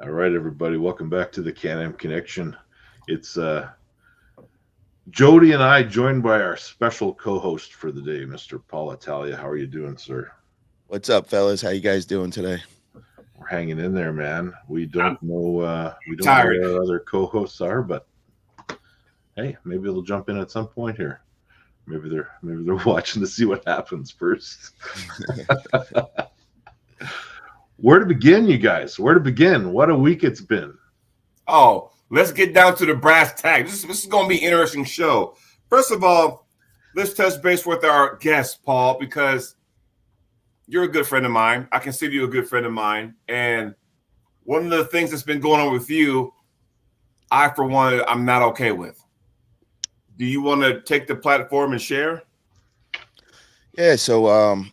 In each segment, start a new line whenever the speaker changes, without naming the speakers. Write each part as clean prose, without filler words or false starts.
All right, everybody, welcome back to the Can-Am Connection. It's Jody and I, joined by our special co-host for the day, Mr. Paul Italia. How are you doing, sir?
What's up, fellas? How you guys doing today?
We're hanging in there, man. We
I'm
don't know we don't know
tired.
where our other co-hosts are, but hey, maybe they'll jump in at some point here. Maybe they're watching to see what happens first. Where to begin, you guys? Where to begin? What a week it's been.
Oh, let's get down to the brass tacks. This is going to be an interesting show. First of all, let's touch base with our guest, Paul, because you're a good friend of mine. I consider you a good friend of mine. And one of the things that's been going on with you, I, for one, I'm not okay with. Do you want to take the platform and share?
Yeah, so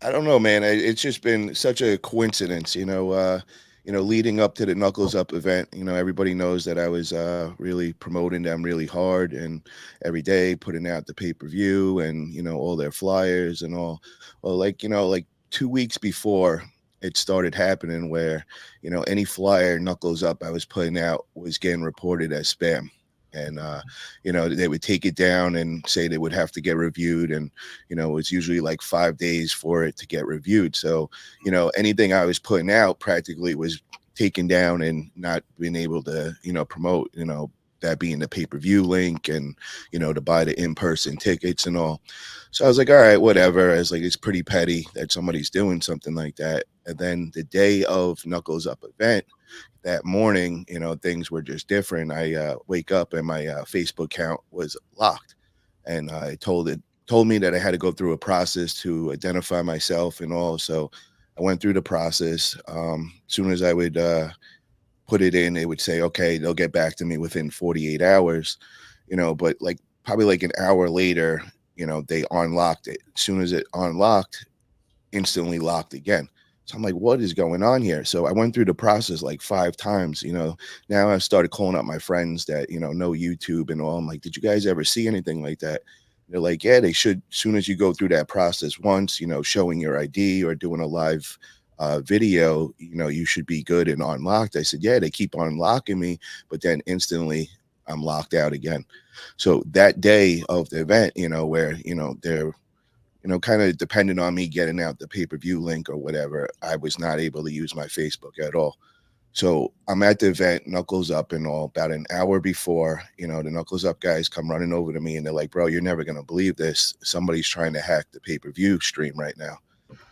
I don't know, man. It's just been such a coincidence, leading up to the Knuckles Up event. Everybody knows that I was really promoting them really hard and every day putting out the pay-per-view and all their flyers and all. Well, like 2 weeks before it started happening, where any flyer Knuckles Up I was putting out was getting reported as spam. And they would take it down and say they would have to get reviewed, and it's usually like 5 days for it to get reviewed. So anything I was putting out practically was taken down and not being able to promote, that being the pay-per-view link and to buy the in-person tickets and all. So I was like, all right, whatever. I was like, it's pretty petty that somebody's doing something like that. And then the day of Knuckles Up event, that morning, things were just different. I wake up and my Facebook account was locked, and told me that I had to go through a process to identify myself and all. So I went through the process. As soon as I would put it in, it would say, okay, they'll get back to me within 48 hours, but like probably like an hour later, they unlocked it. As soon as it unlocked, instantly locked again. So I'm like, what is going on here? So I went through the process like 5 times. Now I've started calling up my friends that, know YouTube and all. I'm like, did you guys ever see anything like that? They're like, yeah, they should. As soon as you go through that process once, showing your ID or doing a live video, you should be good and unlocked. I said, yeah, they keep unlocking me, but then instantly I'm locked out again. So that day of the event, where, they're kind of depending on me getting out the pay-per-view link or whatever, I was not able to use my Facebook at all. So I'm at the event, Knuckles Up and all. About an hour before, the Knuckles Up guys come running over to me and they're like, bro, you're never going to believe this. Somebody's trying to hack the pay-per-view stream right now.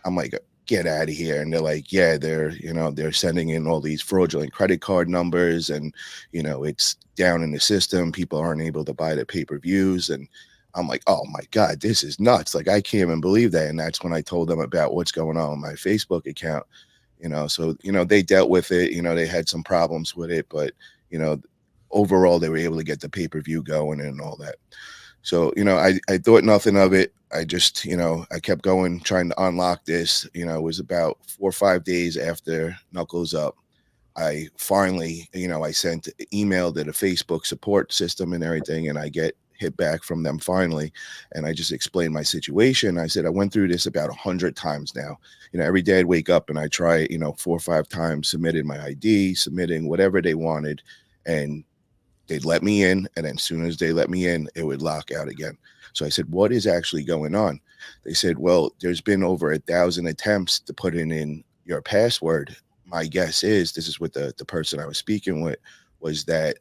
I'm like, get out of here. And they're like, yeah, they're sending in all these fraudulent credit card numbers, and it's down in the system. People aren't able to buy the pay-per-views. And I'm like, oh my God, this is nuts. Like, I can't even believe that. And that's when I told them about what's going on with my Facebook account. So they dealt with it. They had some problems with it, but you know overall they were able to get the pay-per-view going and all that. So I thought nothing of it. I just I kept going, trying to unlock this. It was about 4 or 5 days after Knuckles Up. I finally, I sent an email to the Facebook support system and everything, and I get hit back from them finally. And I just explained my situation. I said, I went through this about 100 times now. Every day I'd wake up and I try, 4 or 5 times, submitted my ID, submitting whatever they wanted, and they'd let me in. And then as soon as they let me in, it would lock out again. So I said, what is actually going on? They said, well, there's been over 1,000 attempts to put in your password. My guess is, this is what the person I was speaking with, was that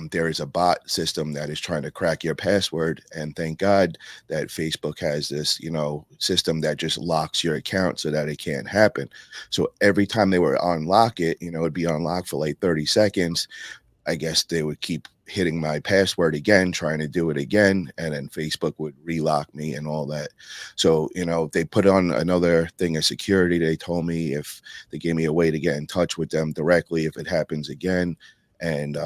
there is a bot system that is trying to crack your password. And thank God that Facebook has this, system that just locks your account so that it can't happen. So every time they were unlock it, it'd be unlocked for like 30 seconds. I guess they would keep hitting my password again, trying to do it again, and then Facebook would relock me and all that. So, they put on another thing of security. They told me if they gave me a way to get in touch with them directly if it happens again. And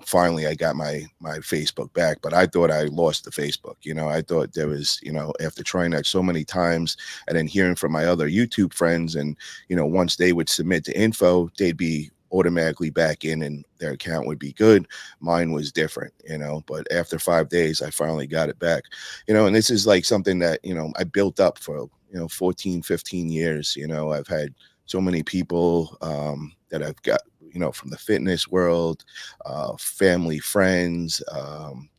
finally I got my Facebook back, but I thought I lost the Facebook. I thought there was, after trying that so many times and then hearing from my other YouTube friends, and once they would submit the info, they'd be automatically back in and their account would be good. Mine was different, but after 5 days I finally got it back. And this is like something that I built up for 14, 15 years. I've had so many people that I've got from the fitness world, family, friends,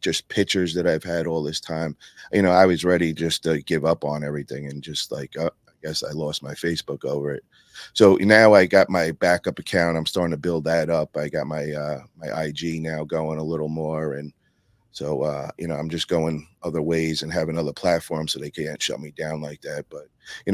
just pictures that I've had all this time. I was ready just to give up on everything and just like, I guess I lost my Facebook over it. So now I got my backup account. I'm starting to build that up. I got my IG now going a little more, and so I'm just going other ways and having other platforms so they can't shut me down like that. But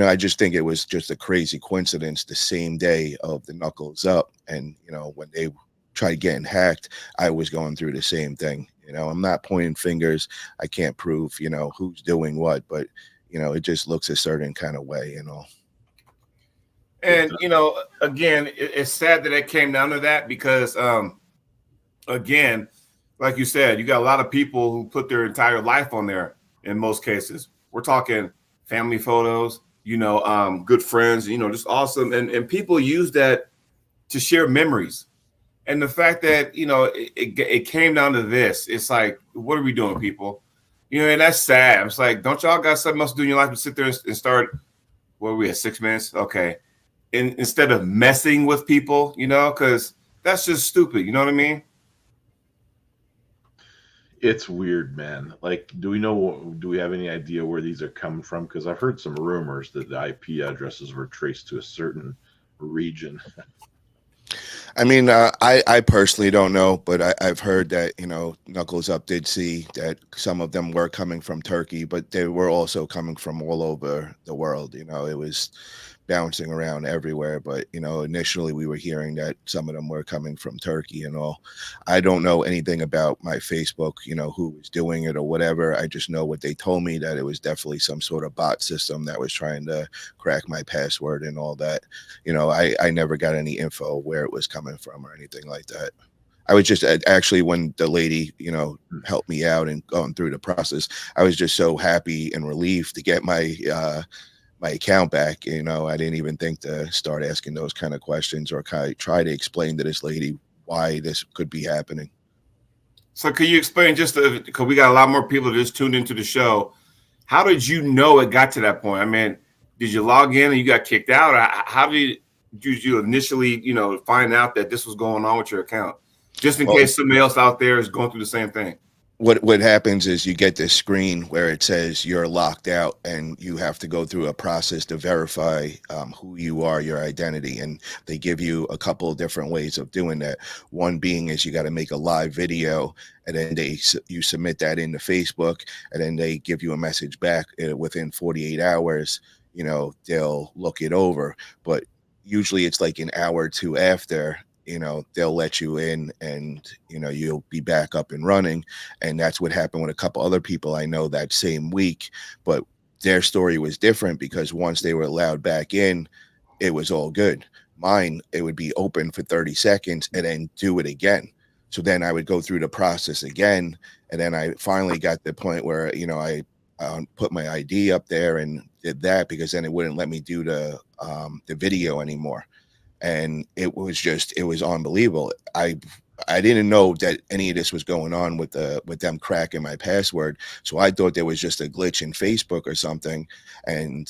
I just think it was just a crazy coincidence. The same day of the Knuckles Up, and when they tried getting hacked, I was going through the same thing. I'm not pointing fingers. I can't prove who's doing what, but it just looks a certain kind of way.
And again, it's sad that it came down to that because, again, like you said, you got a lot of people who put their entire life on there. In most cases, we're talking family photos, good friends, just awesome, and people use that to share memories. And the fact that it came down to this, it's like, what are we doing, people? And that's sad. It's like, don't y'all got something else to do in your life to sit there and start? Where are we at 6 minutes? Okay. Instead of messing with people, because that's just stupid. You know what I mean?
It's weird, man. Like, do we have any idea where these are coming from? Because I've heard some rumors that the IP addresses were traced to a certain region.
I mean, I personally don't know, but I've heard that, Knuckles Up did see that some of them were coming from Turkey, but they were also coming from all over the world. It was bouncing around everywhere. But, initially we were hearing that some of them were coming from Turkey and all. I don't know anything about my Facebook, who was doing it or whatever. I just know what they told me, that it was definitely some sort of bot system that was trying to crack my password and all that. I never got any info where it was coming from or anything like that. I was just actually, when the lady, helped me out and going through the process, I was just so happy and relieved to get my account back. I didn't even think to start asking those kind of questions or try to explain to this lady why this could be happening.
So can you explain because we got a lot more people that just tuned into the show. How did you know it got to that point? I mean, did you log in and you got kicked out? How did you initially, find out that this was going on with your account? Just in case somebody else out there is going through the same thing.
What happens is you get this screen where it says you're locked out, and you have to go through a process to verify who you are, your identity. And they give you a couple of different ways of doing that. One being is you got to make a live video, and then you submit that into Facebook, and then they give you a message back within 48 hours. They'll look it over, but usually it's like an hour or two after. They'll let you in, and you'll be back up and running. And that's what happened with a couple other people I know that same week, but their story was different because once they were allowed back in, it was all good. Mine, it would be open for 30 seconds and then do it again. So then I would go through the process again, and then I finally got to the point where I put my ID up there and did that, because then it wouldn't let me do the video anymore. And it was unbelievable. I didn't know that any of this was going on with them cracking my password. So I thought there was just a glitch in Facebook or something. And,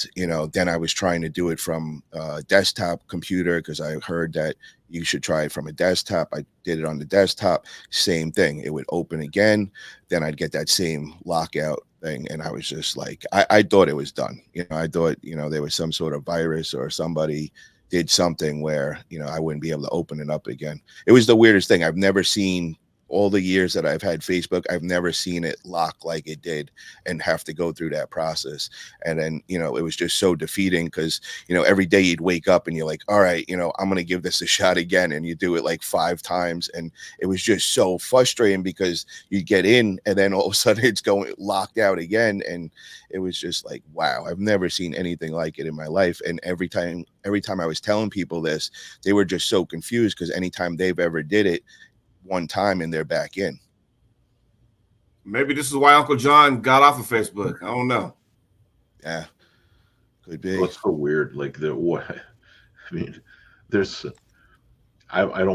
then I was trying to do it from a desktop computer because I heard that you should try it from a desktop. I did it on the desktop, same thing. It would open again. Then I'd get that same lockout thing. And I was just like, I thought it was done. I thought, there was some sort of virus or somebody did something where, I wouldn't be able to open it up again. It was the weirdest thing. I've never seen, all the years that I've had Facebook, I've never seen it lock like it did and have to go through that process. And then, it was just so defeating because, every day you'd wake up and you're like, all right, I'm going to give this a shot again. And you do it like 5 times. And it was just so frustrating because you get in and then all of a sudden it's going locked out again. And it was just like, wow, I've never seen anything like it in my life. And every time I was telling people this, they were just so confused because anytime they've ever did it one time and they're back in.
Maybe this is why Uncle John got off of Facebook. I don't know.
Yeah, could be.
Well, it's so weird. Like I don't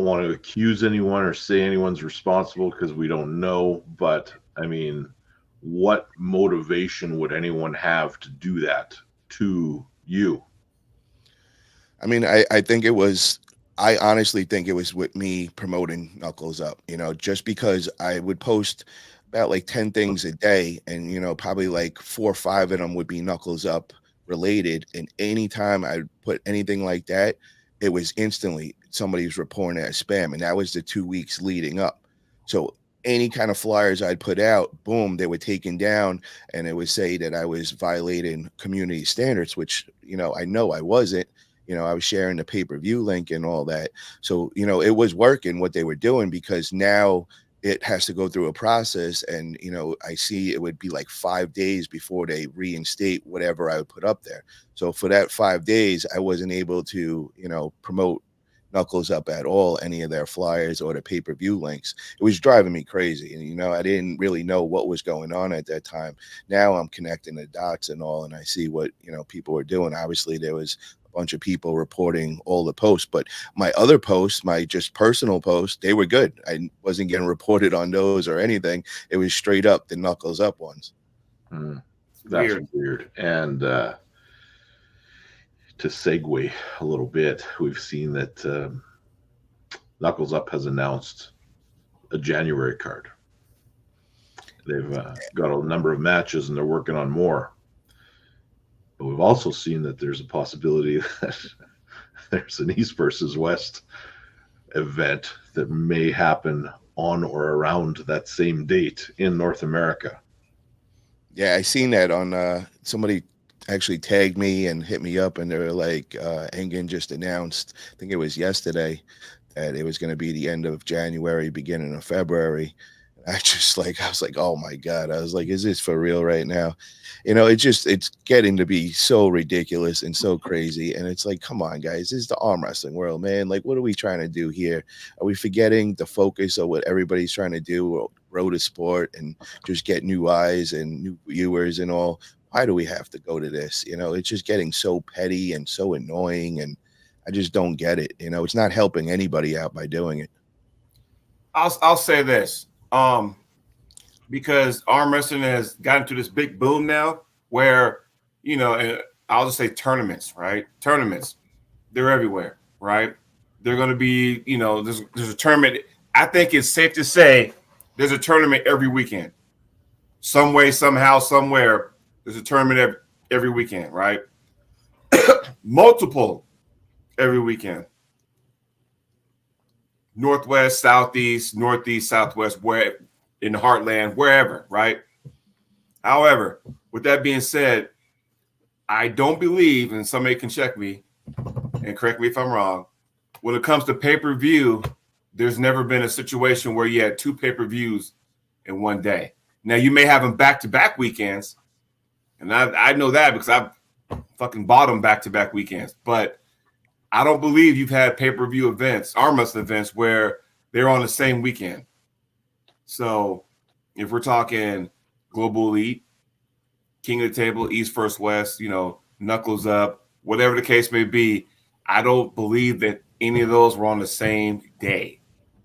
want to accuse anyone or say anyone's responsible because we don't know. But I mean, what motivation would anyone have to do that to you?
I mean, I think it was I honestly think it was with me promoting Knuckles Up, just because I would post about like 10 things a day, and probably like 4 or 5 of them would be Knuckles Up related. And anytime I put anything like that, it was instantly somebody's reporting it as spam. And that was the 2 weeks leading up. So any kind of flyers I'd put out, boom, they were taken down, and it would say that I was violating community standards, which I know I wasn't. I was sharing the pay-per-view link and all that. So, it was working what they were doing, because now it has to go through a process. And, I see it would be like 5 days before they reinstate whatever I would put up there. So for that 5 days, I wasn't able to, promote Knuckles Up at all, any of their flyers or the pay-per-view links. It was driving me crazy. And, I didn't really know what was going on at that time. Now I'm connecting the dots and all, and I see what, people were doing. Obviously, there was bunch of people reporting all the posts, but my other posts, my just personal posts, they were good. I wasn't getting reported on those or anything. It was straight up the Knuckles Up ones.
That's weird. And to segue a little bit, we've seen that Knuckles Up has announced a January card. They've got a number of matches, and they're working on more. But we've also seen that there's a possibility that there's an East versus West event that may happen on or around that same date in North America.
Yeah, I seen that on somebody actually tagged me and hit me up, and they were like, Engen just announced, I think it was yesterday, that it was going to be the end of January, beginning of February. I was like, oh my God. I was like, is this for real right now? It's getting to be so ridiculous and so crazy. And it's like, come on, guys, this is the arm wrestling world, man. Like, what are we trying to do here? Are we forgetting the focus of what everybody's trying to do, grow the sport and just get new eyes and new viewers and all? Why do we have to go to this? It's just getting so petty and so annoying. And I just don't get it. It's not helping anybody out by doing it.
I'll say this. Because arm wrestling has gotten to this big boom now where, and I'll just say tournaments, right? Tournaments, they're everywhere, right? They're going to be, there's a tournament. I think it's safe to say there's a tournament every weekend. Some way, somehow, somewhere, there's a tournament every weekend, right? Multiple every weekend. Northwest, Southeast, Northeast, Southwest, where in the heartland, wherever, right? However, with that being said, I don't believe, and somebody can check me and correct me if I'm wrong, when it comes to pay-per-view, there's never been a situation where you had 2 pay-per-views in one day. Now, you may have them back-to-back weekends, and I know that because I've fucking bought them back-to-back weekends, but I don't believe you've had pay-per-view events, arm wrestling events, where they're on the same weekend. So if we're talking Global Elite, King of the Table, East versus West, Knuckles Up, whatever the case may be, I don't believe that any of those were on the same day.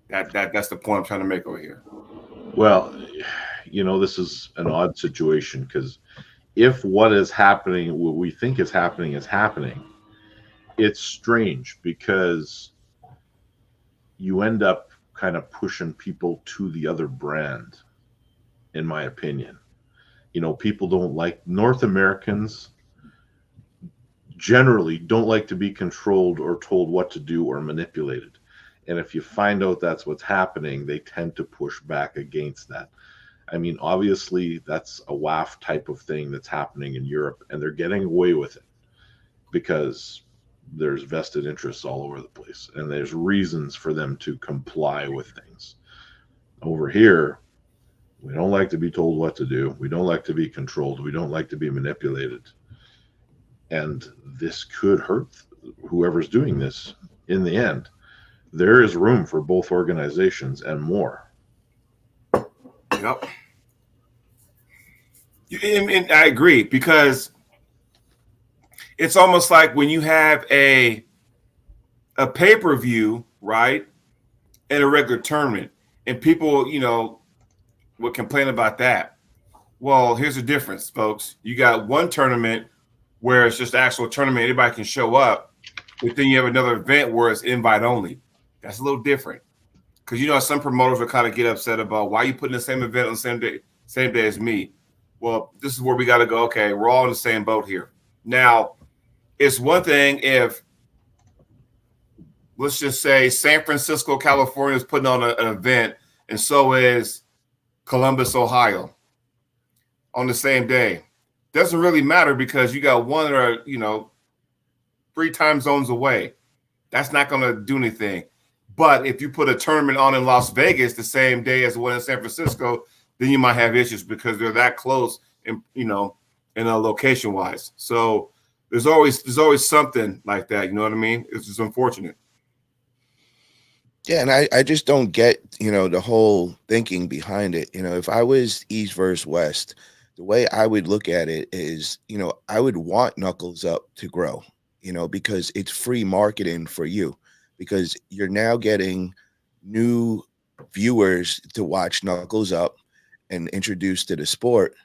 That's the point I'm trying to make over here.
Well, this is an odd situation, because if what is happening, what we think is happening, it's strange, because you end up kind of pushing people to the other brand, in my opinion. People don't like, North Americans generally don't like to be controlled or told what to do or manipulated. And if you find out that's what's happening, they tend to push back against that. I mean, obviously, that's a WAF type of thing that's happening in Europe, and they're getting away with it because there's vested interests all over the place, and there's reasons for them to comply with things. Over here, we don't like to be told what to do. We don't like to be controlled. We don't like to be manipulated. And this could hurt whoever's doing this in the end. There is room for both organizations and more.
Yep. And I agree, because it's almost like when you have a pay-per-view, right, and a regular tournament, and people, would complain about that. Well, here's the difference, folks. You got one tournament where it's just actual tournament, anybody can show up, But then you have another event where it's invite only. That's a little different. Because you know some promoters will kind of get upset about why you putting the same event on the same day as me. Well, this is where we got to go. Okay, we're all in the same boat here. Now, it's one thing if, let's just say, San Francisco, California is putting on an event, and so is Columbus, Ohio, on the same day. Doesn't really matter because you got one or 3 time zones away. That's not going to do anything. But if you put a tournament on in Las Vegas the same day as the one in San Francisco, then you might have issues because they're that close, in location wise. So there's always something like that. You know what I mean? It's just unfortunate.
Yeah, and I just don't get, the whole thinking behind it. If I was East versus West, the way I would look at it is, I would want Knuckles Up to grow, because it's free marketing for you, because you're now getting new viewers to watch Knuckles Up and introduced to the sport.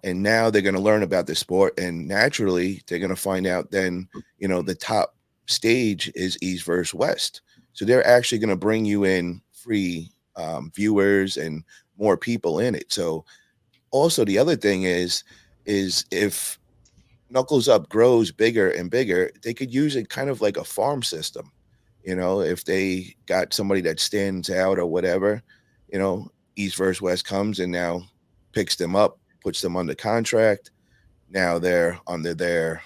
And now they're going to learn about the sport. And naturally, they're going to find out then, the top stage is East versus West. So they're actually going to bring you in free viewers and more people in it. So also the other thing is if Knuckles Up grows bigger and bigger, they could use it kind of like a farm system. If they got somebody that stands out or whatever, East versus West comes and now picks them up, puts them under contract. Now they're under their,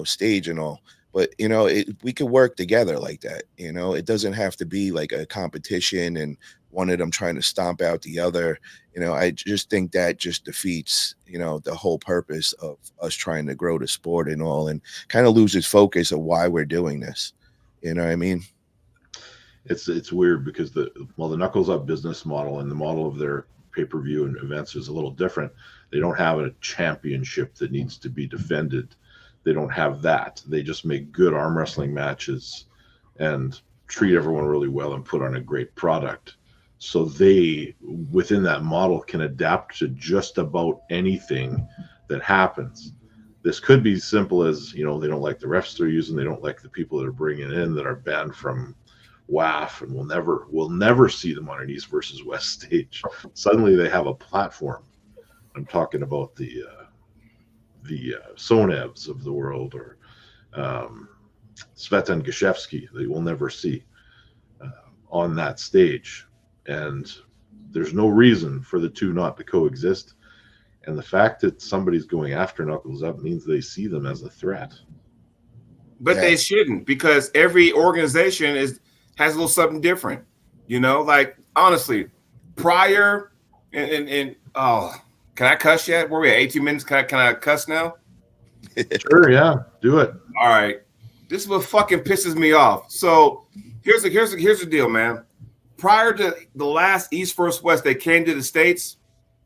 stage and all. But, we could work together like that. It doesn't have to be like a competition and one of them trying to stomp out the other. I just think that just defeats, the whole purpose of us trying to grow the sport and all, and kind of loses focus of why we're doing this. You know what I mean?
It's weird because the Knuckles Up business model and the model of their pay-per-view and events is a little different. They don't have a championship that needs to be defended. They don't have that. They just make good arm wrestling matches and treat everyone really well and put on a great product. So they, within that model, can adapt to just about anything that happens. This could be simple as, they don't like the refs they're using. They don't like the people that are bringing in that are banned from WAF, and we'll never see them on an East versus West stage. Suddenly they have a platform. I'm talking about the Sonevs of the world, or Sept and Gashevsky, that we'll never see on that stage. And there's no reason for the two not to coexist. And the fact that somebody's going after Knuckles Up means they see them as a threat.
But they shouldn't, because every organization has a little something different. Like, honestly, prior and can I cuss yet? Where we at? 18 minutes? Can I cuss now?
Sure, yeah, do it.
All right. This is what fucking pisses me off. So here's the deal, man. Prior to the last East versus West, they came to the States.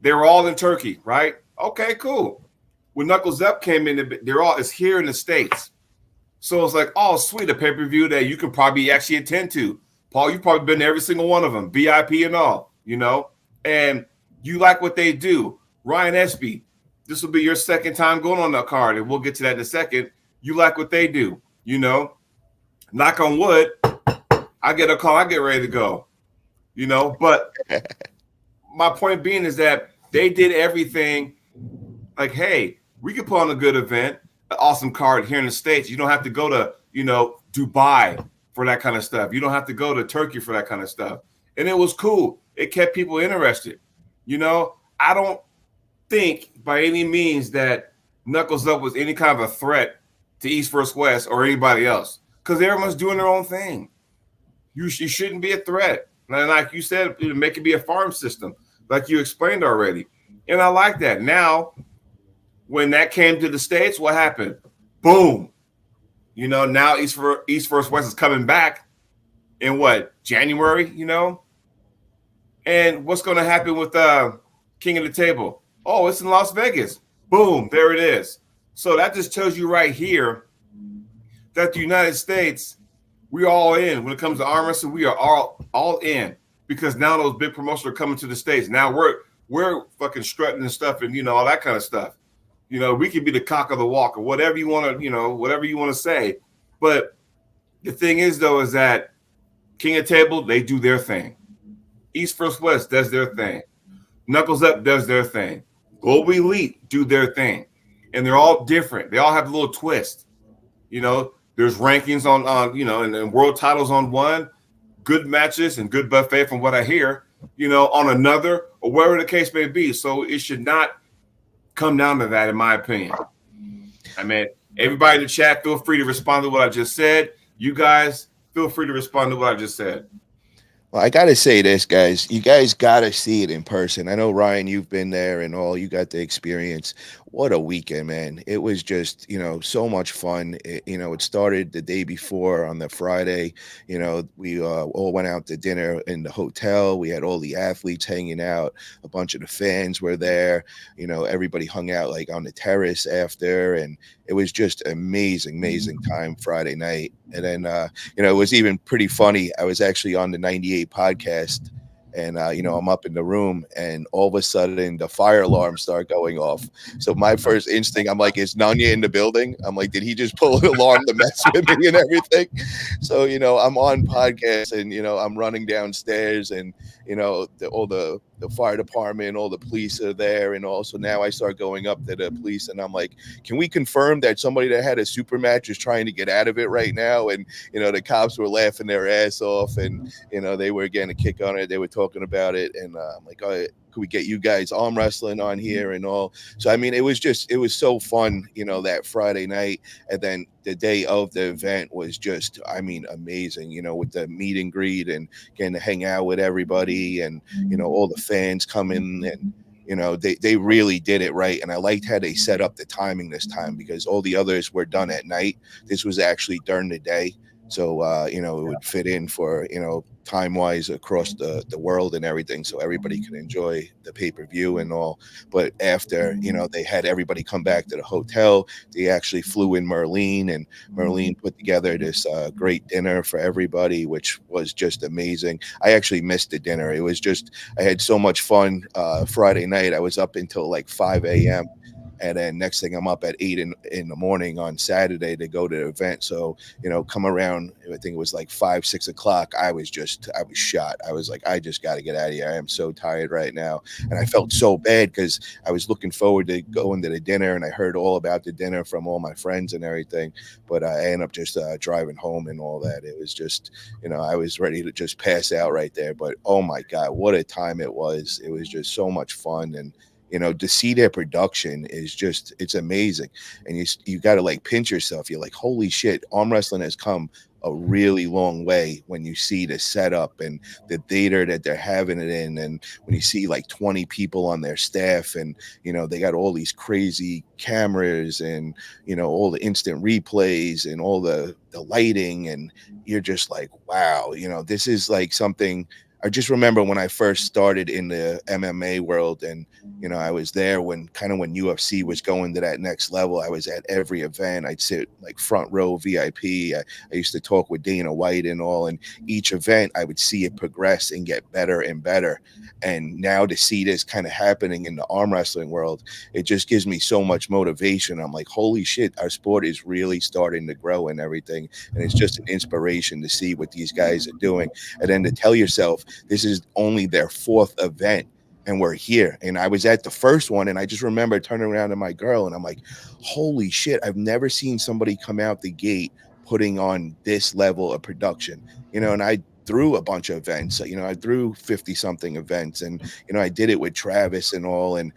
They were all in Turkey, right? Okay, cool. When Knuckles Up came in, it's here in the States. So it's like, oh, sweet, a pay-per-view that you can probably actually attend to. Paul, you've probably been to every single one of them, VIP and all, and you like what they do. Ryan Espy, this will be your second time going on that card, and we'll get to that in a second. You like what they do, Knock on wood, I get a call, I get ready to go, But my point being is that they did everything like, hey, we could put on a good event, an awesome card here in the States. You don't have to go to, Dubai for that kind of stuff. You don't have to go to Turkey for that kind of stuff. And it was cool. It kept people interested. I don't think by any means that Knuckles Up was any kind of a threat to East versus West or anybody else, because everyone's doing their own thing. You shouldn't be a threat. And like you said, make it be a farm system, like you explained already. And I like that. Now, when that came to the States, what happened? Boom. Now East versus West is coming back in January, And what's going to happen with King of the Table? Oh, it's in Las Vegas. Boom, there it is. So that just tells you right here that the United States, we're all in. When it comes to arm wrestling, we are all in, because now those big promotions are coming to the States. Now we're fucking strutting and stuff and all that kind of stuff. We could be the cock of the walk or whatever you want to, whatever you want to say. But The thing is, though, is that King of Table, they do their thing. East vs. West does their thing. Knuckles Up does their thing. Global Elite do their thing. And they're all different. They all have a little twist. You know, there's rankings on and world titles on one, good matches and good buffet from what I hear, on another, or wherever the case may be. So it should not come down to that, in my opinion. I mean, everybody in the chat, feel free to respond to what I just said. You guys, feel free to respond to what I just said.
Well, I got to say this, guys. You guys got to see it in person. I know, Ryan, you've been there and all. You got the experience. What a weekend, man. It was just, so much fun. It started the day before on the Friday. We all went out to dinner in the hotel. We had all the athletes hanging out. A bunch of the fans were there. Everybody hung out like on the terrace after. And it was just amazing time Friday night. And then, it was even pretty funny. I was actually on the 98 podcast, and I'm up in the room, and all of a sudden the fire alarms start going off. So my first instinct, I'm like, is Nanya in the building? I'm like, did he just pull an alarm to mess with me and everything? So I'm on podcast, and I'm running downstairs, and all the fire department, all the police are there, and also now I start going up to the police, and I'm like, can we confirm that somebody that had a super match is trying to get out of it right now? And the cops were laughing their ass off, and they were getting a kick on it. They were talking about it, and I'm like, oh, could we get you guys arm wrestling on here and all? So I mean, it was so fun, that Friday night, and then the day of the event was just, I mean, amazing, with the meet and greet and getting to hang out with everybody, and all the fans coming, and they really did it right. And I liked how they set up the timing this time, because all the others were done at night. This was actually during the day. So, it would fit in for, time wise across the world and everything. So everybody could enjoy the pay-per-view and all. But after, they had everybody come back to the hotel, they actually flew in Merlene, and Merlene put together this great dinner for everybody, which was just amazing. I actually missed the dinner. It was just, I had so much fun Friday night. I was up until like 5 a.m. And then next thing, I'm up at 8 in the morning on Saturday to go to the event. So, come around, I think it was like 5, 6 o'clock. I was shot. I was like, I just got to get out of here. I am so tired right now. And I felt so bad, because I was looking forward to going to the dinner, and I heard all about the dinner from all my friends and everything. But I ended up just driving home and all that. It was just, I was ready to just pass out right there. But oh my God, what a time it was. It was just so much fun. And to see their production is just, it's amazing. And you got to like pinch yourself. You're like, holy shit, arm wrestling has come a really long way when you see the setup and the theater that they're having it in. And when you see like 20 people on their staff, and, they got all these crazy cameras, and, all the instant replays and all the lighting, and you're just like, wow, this is like something. I just remember when I first started in the MMA world, and I was there when UFC was going to that next level. I was at every event. I'd sit like front row VIP. I used to talk with Dana White and all, and each event I would see it progress and get better and better. And now to see this kind of happening in the arm wrestling world, it just gives me so much motivation. I'm like, holy shit, our sport is really starting to grow and everything. And it's just an inspiration to see what these guys are doing. And then to tell yourself, this is only their 4th event, and we're here. And I was at the first one, and I just remember turning around to my girl, and I'm like, holy shit, I've never seen somebody come out the gate putting on this level of production, and I threw a bunch of events, I threw 50 something events, and, I did it with Travis and all. And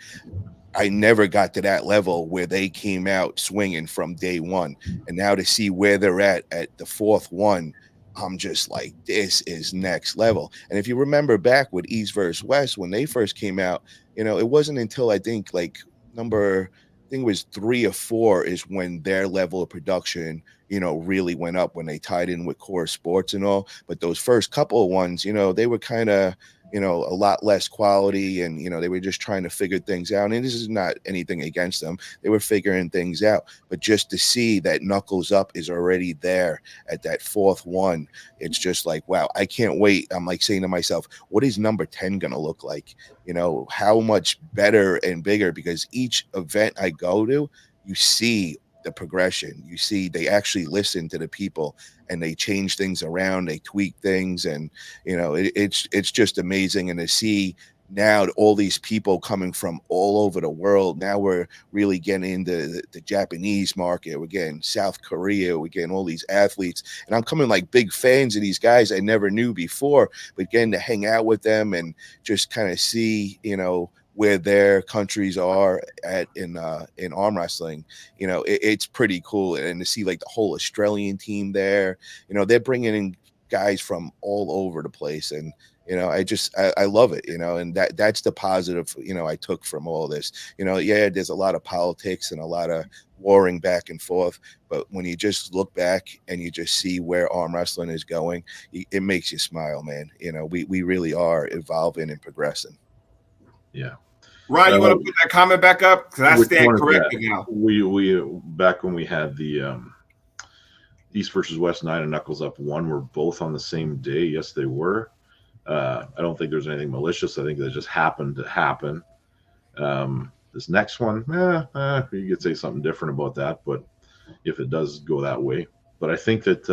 I never got to that level where they came out swinging from day one. And now to see where they're at the 4th one, I'm just like, this is next level. And if you remember back with East versus West, when they first came out, it wasn't until I think like it was 3 or 4 is when their level of production, really went up, when they tied in with Core Sports and all. But those first couple of ones, they were kind of, a lot less quality, and, they were just trying to figure things out. And this is not anything against them. They were figuring things out. But just to see that Knuckles Up is already there at that 4th one, it's just like, wow, I can't wait. I'm like saying to myself, what is number 10 going to look like? How much better and bigger, because each event I go to, you see the progression. You see, they actually listen to the people and they change things around, they tweak things, and it's just amazing. And to see now all these people coming from all over the world. Now we're really getting into the Japanese market. We're getting South Korea. We're getting all these athletes, and I'm coming like big fans of these guys I never knew before. But getting to hang out with them and just kind of see, where their countries are at in arm wrestling, it's pretty cool. And to see like the whole Australian team there, they're bringing in guys from all over the place, and I love it, and that's the positive, I took from all this. There's a lot of politics and a lot of warring back and forth, but when you just look back and you just see where arm wrestling is going, it makes you smile, man. We really are evolving and progressing.
Yeah.
Ryan, you want to put that comment back up? Because I stand corrected now.
We back when we had the East versus West 9 and Knuckles Up 1 were both on the same day. Yes, they were. I don't think there's anything malicious. I think that just happened to happen. This next one, you could say something different about that, but if it does go that way. But I think that,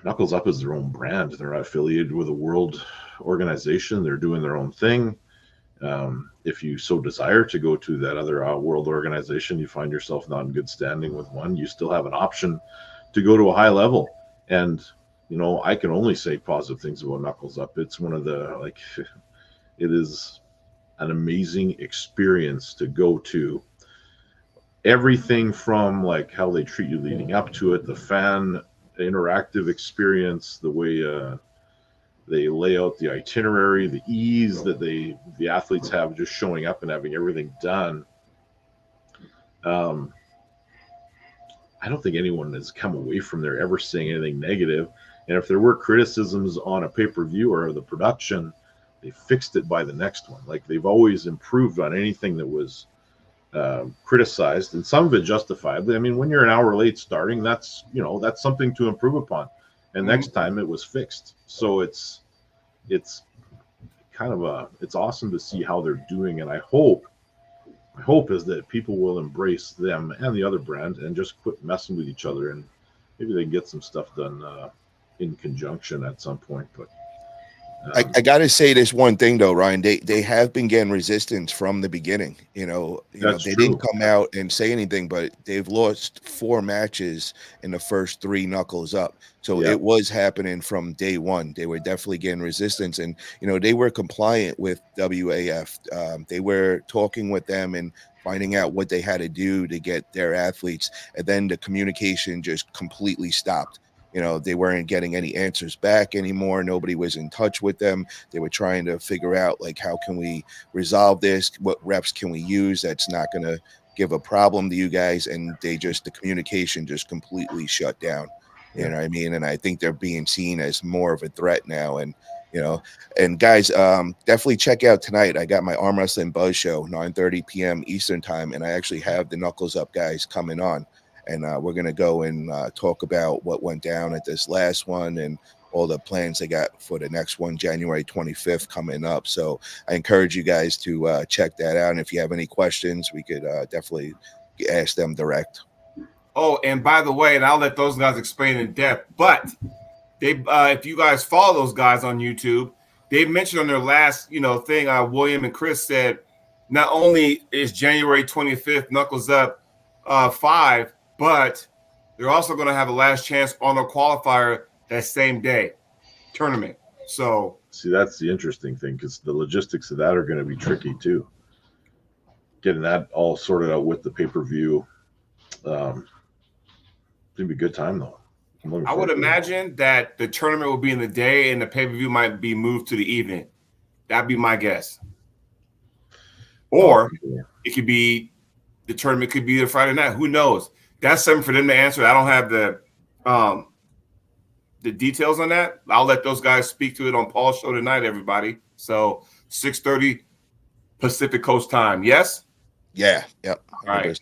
Knuckles Up is their own brand. They're not affiliated with a world organization. They're doing their own thing. If you so desire to go to that other world organization, you find yourself not in good standing with one, you still have an option to go to a high level. And I can only say positive things about Knuckles Up. It's one of the, it is an amazing experience to go to. Everything from like how they treat you leading up to it, the fan interactive experience, the way they lay out the itinerary, the ease that the athletes have just showing up and having everything done. I don't think anyone has come away from there ever saying anything negative. And if there were criticisms on a pay-per-view or the production, they fixed it by the next one. Like they've always improved on anything that was criticized, and some of it justifiably. I mean, when you're an hour late starting, that's something to improve upon. And next time it was fixed. So it's kind of it's awesome to see how they're doing. And my hope is that people will embrace them and the other brand and just quit messing with each other, and maybe they can get some stuff done in conjunction at some point. But
I got to say this one thing though, Ryan. They have been getting resistance from the beginning. They didn't come out and say anything, but they've lost 4 matches in the first 3 Knuckles Up. So it was happening from day one. They were definitely getting resistance, and they were compliant with WAF. They were talking with them and finding out what they had to do to get their athletes, and then the communication just completely stopped. They weren't getting any answers back anymore. Nobody was in touch with them. They were trying to figure out, like, how can we resolve this? What reps can we use that's not going to give a problem to you guys? And the communication just completely shut down. You know what I mean? And I think they're being seen as more of a threat now. And, and guys, definitely check out tonight. I got my Arm Wrestling Buzz show, 9:30 p.m. Eastern time. And I actually have the Knuckles Up guys coming on. And we're going to go and talk about what went down at this last one and all the plans they got for the next one, January 25th coming up. So I encourage you guys to check that out. And if you have any questions, we could definitely ask them direct.
Oh, and by the way, and I'll let those guys explain in depth, but they, if you guys follow those guys on YouTube, they mentioned on their last, thing, William and Chris said, not only is January 25th Knuckles Up 5, but they're also going to have a last chance on a qualifier that same day tournament. So
see, that's the interesting thing, because the logistics of that are going to be tricky too. Getting that all sorted out with the pay-per-view. It's going to be a good time though.
I would imagine that the tournament will be in the day and the pay-per-view might be moved to the evening. That'd be my guess. Or it could be, the tournament could be the Friday night. Who knows? That's something for them to answer. I don't have the details on that. I'll let those guys speak to it on Paul's show tonight, everybody. So 6:30 Pacific Coast time. Yes?
Yeah. Yep.
All right.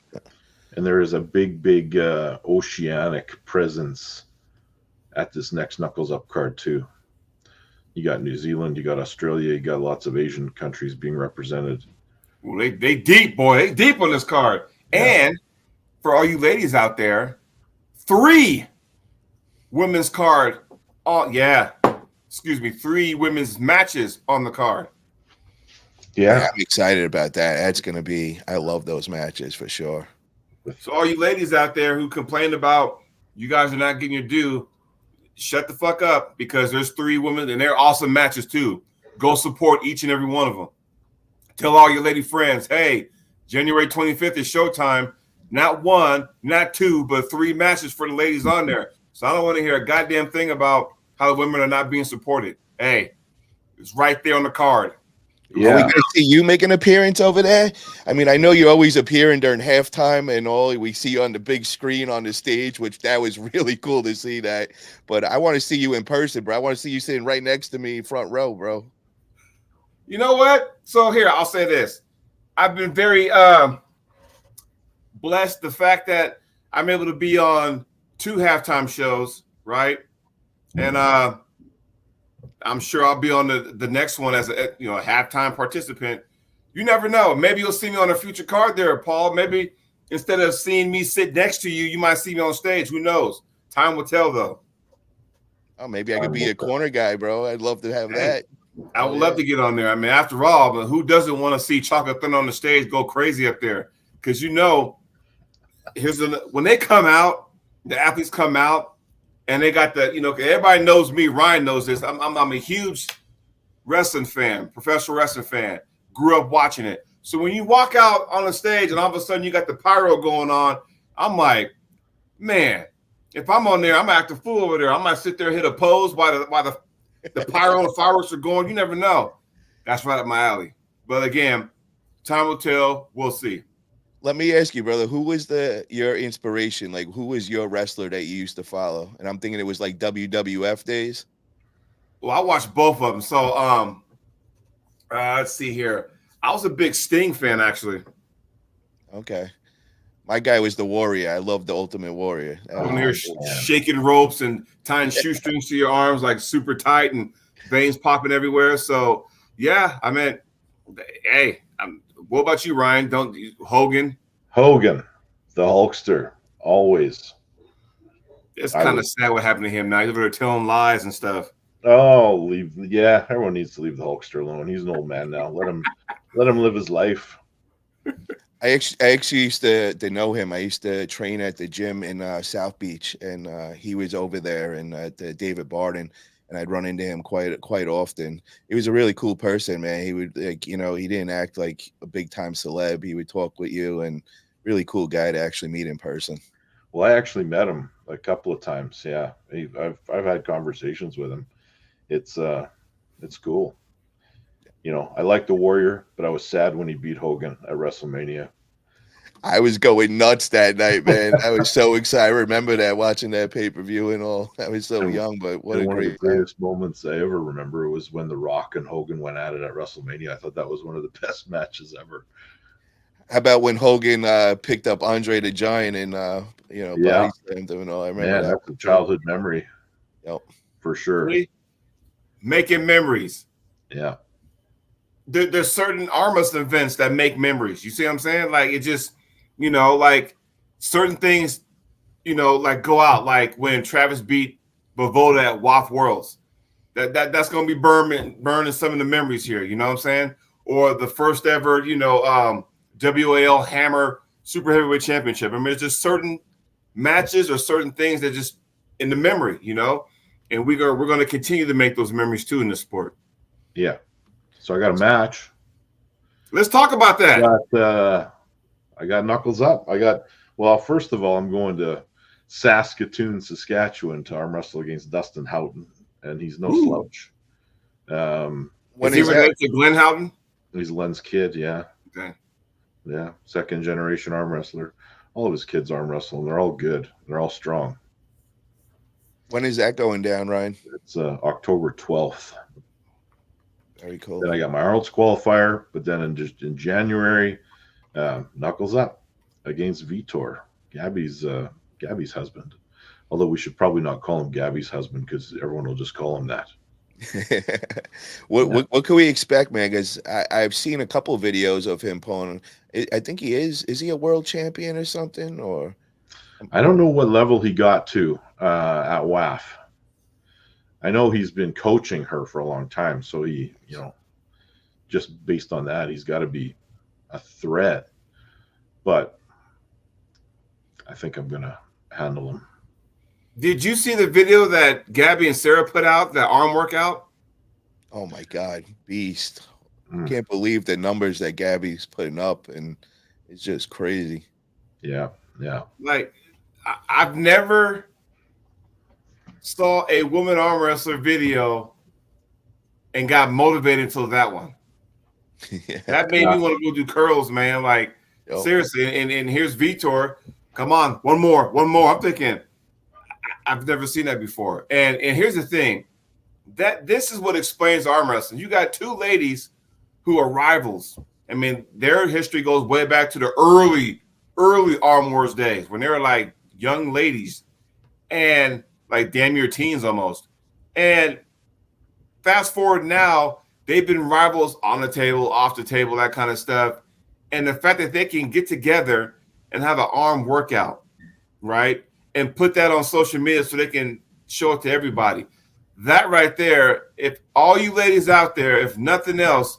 And there is a big oceanic presence at this next Knuckles Up card too. You got New Zealand, you got Australia, you got lots of Asian countries being represented.
Well, they deep, boy. They deep on this card. And for all you ladies out there, 3 women's card. Oh, yeah. Excuse me. 3 women's matches on the card.
Yeah, I'm excited about that. That's going to be, I love those matches for sure.
So all you ladies out there who complained about you guys are not getting your due, shut the fuck up, because there's 3 women and they're awesome matches too. Go support each and every one of them. Tell all your lady friends, hey, January 25th is showtime. Not 1, not 2, but 3 matches for the ladies on there. So I don't want to hear a goddamn thing about how the women are not being supported. Hey, it's right there on the card.
Yeah. Are we going to see you make an appearance over there? I mean, I know you're always appearing during halftime and all. We see you on the big screen on the stage, which that was really cool to see that. But I want to see you in person, bro. I want to see you sitting right next to me, front row, bro.
You know what? So here, I'll say this. I've been very blessed the fact that I'm able to be on 2 halftime shows, right? And I'm sure I'll be on the next one as a halftime participant. You never know. Maybe you'll see me on a future card there, Paul. Maybe instead of seeing me sit next to you, you might see me on stage. Who knows? Time will tell, though.
Oh, maybe I could be a corner guy, bro. I'd love to have that.
I would love to get on there. I mean, after all, but who doesn't want to see Chocolate Thunder on the stage go crazy up there? Because when they come out, the athletes come out, and they got the everybody knows me. Ryan knows this. I'm a huge wrestling fan, professional wrestling fan. Grew up watching it. So when you walk out on the stage and all of a sudden you got the pyro going on, I'm like, man, if I'm on there, I'm gonna act a fool over there. I might sit there and hit a pose while the pyro and fireworks are going. You never know. That's right up my alley. But again, time will tell. We'll see.
Let me ask you, brother, who was your inspiration? Like, who was your wrestler that you used to follow? And I'm thinking it was like WWF days.
Well, I watched both of them. So, let's see here. I was a big Sting fan, actually.
Okay. My guy was the Warrior. I love the Ultimate Warrior.
When you're shaking ropes and tying shoestrings to your arms like super tight and veins popping everywhere. So, yeah, I mean, hey, what about you, Ryan? Hogan,
the Hulkster, always.
It's kind of sad what happened to him now. He's over there telling lies and stuff.
Oh, everyone needs to leave the Hulkster alone. He's an old man now. Let him live his life.
I actually used to know him. I used to train at the gym in South Beach, and he was over there and at David Barden, and I'd run into him quite often. He was a really cool person, man. He would he didn't act like a big time celeb. He would talk with you, and really cool guy to actually meet in person.
Well, I actually met him a couple of times. Yeah, I've had conversations with him. It's cool. I like the Warrior, but I was sad when he beat Hogan at WrestleMania.
I was going nuts that night, man. I was so excited. I remember that, watching that pay-per-view and all. I was so young, but what a
one
great
of the greatest moments I ever remember was when The Rock and Hogan went at it at WrestleMania. I thought that was one of the best matches ever.
How about when Hogan picked up Andre the Giant and body slammed him and all? I remember
that's a childhood memory.
Yep,
for sure.
Really? Making memories.
Yeah.
There's certain arm wrestling events that make memories. You see what I'm saying? Like, it just, like certain things, like go out. Like when Travis beat Bavoda at WAF Worlds. That's going to be burning some of the memories here. You know what I'm saying? Or the first ever, WAL Hammer Super Heavyweight Championship. I mean, it's just certain matches or certain things that just in the memory, and we're going to continue to make those memories too in this sport.
Yeah. So I got a match.
Let's talk about that.
I got Knuckles Up. First of all, I'm going to Saskatoon, Saskatchewan to arm wrestle against Dustin Houghton, and he's no slouch.
Is he related to Glenn Houghton?
He's Len's kid, yeah.
Okay.
Yeah, second generation arm wrestler. All of his kids arm wrestle, and they're all good. They're all strong.
When is that going down, Ryan?
It's October 12th.
Very cool.
Then I got my Arnold's qualifier, but then in January, Knuckles Up against Vitor, Gabby's husband. Although we should probably not call him Gabby's husband because everyone will just call him that.
What can we expect, man? Because I've seen a couple videos of him pulling. I think he is. Is he a world champion or something? Or
I don't know what level he got to at WAF. I know he's been coaching her for a long time, so he, just based on that, he's got to be a threat. But I think I'm gonna handle him.
Did you see the video that Gabby and Sarah put out, that arm workout?
oh my God, beast! Can't believe the numbers that Gabby's putting up, and it's just crazy.
Yeah.
Like, I've never saw a woman arm wrestler video and got motivated until that one.
Yeah.
That made me want to go do curls, man. Like,
Yo.
seriously. And here's Vitor. Come on, one more. I'm thinking, I've never seen that before. And here's the thing, that this is what explains arm wrestling. You got two ladies who are rivals. I mean, their history goes way back to the early Arm Wars days when they were like young ladies and like damn near teens almost. And fast forward now, they've been rivals on the table, off the table, that kind of stuff. And the fact that they can get together and have an arm workout, right? And put that on social media so they can show it to everybody. That right there, if all you ladies out there, if nothing else,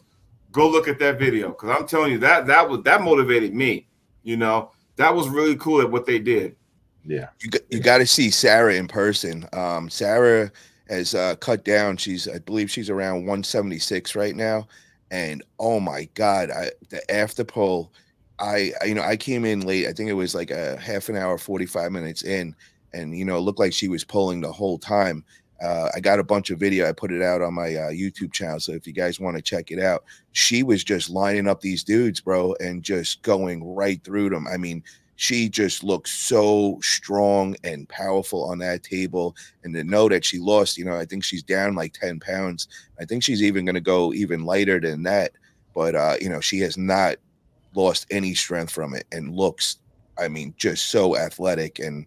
go look at that video. Because I'm telling you, that motivated me. That was really cool at what they did.
Yeah.
You got to see Sarah in person. Sarah has cut down. I believe she's around 176 right now. And oh my God, the after pull, I came in late. I think it was like a half an hour, 45 minutes in, and it looked like she was pulling the whole time. I got a bunch of video. I put it out on my YouTube channel. So if you guys want to check it out, she was just lining up these dudes, bro, and just going right through them. I mean, she just looked so strong and powerful on that table. And to know that she lost, I think she's down like 10 pounds. I think she's even going to go even lighter than that. But, she has not lost any strength from it and looks, just so athletic. And,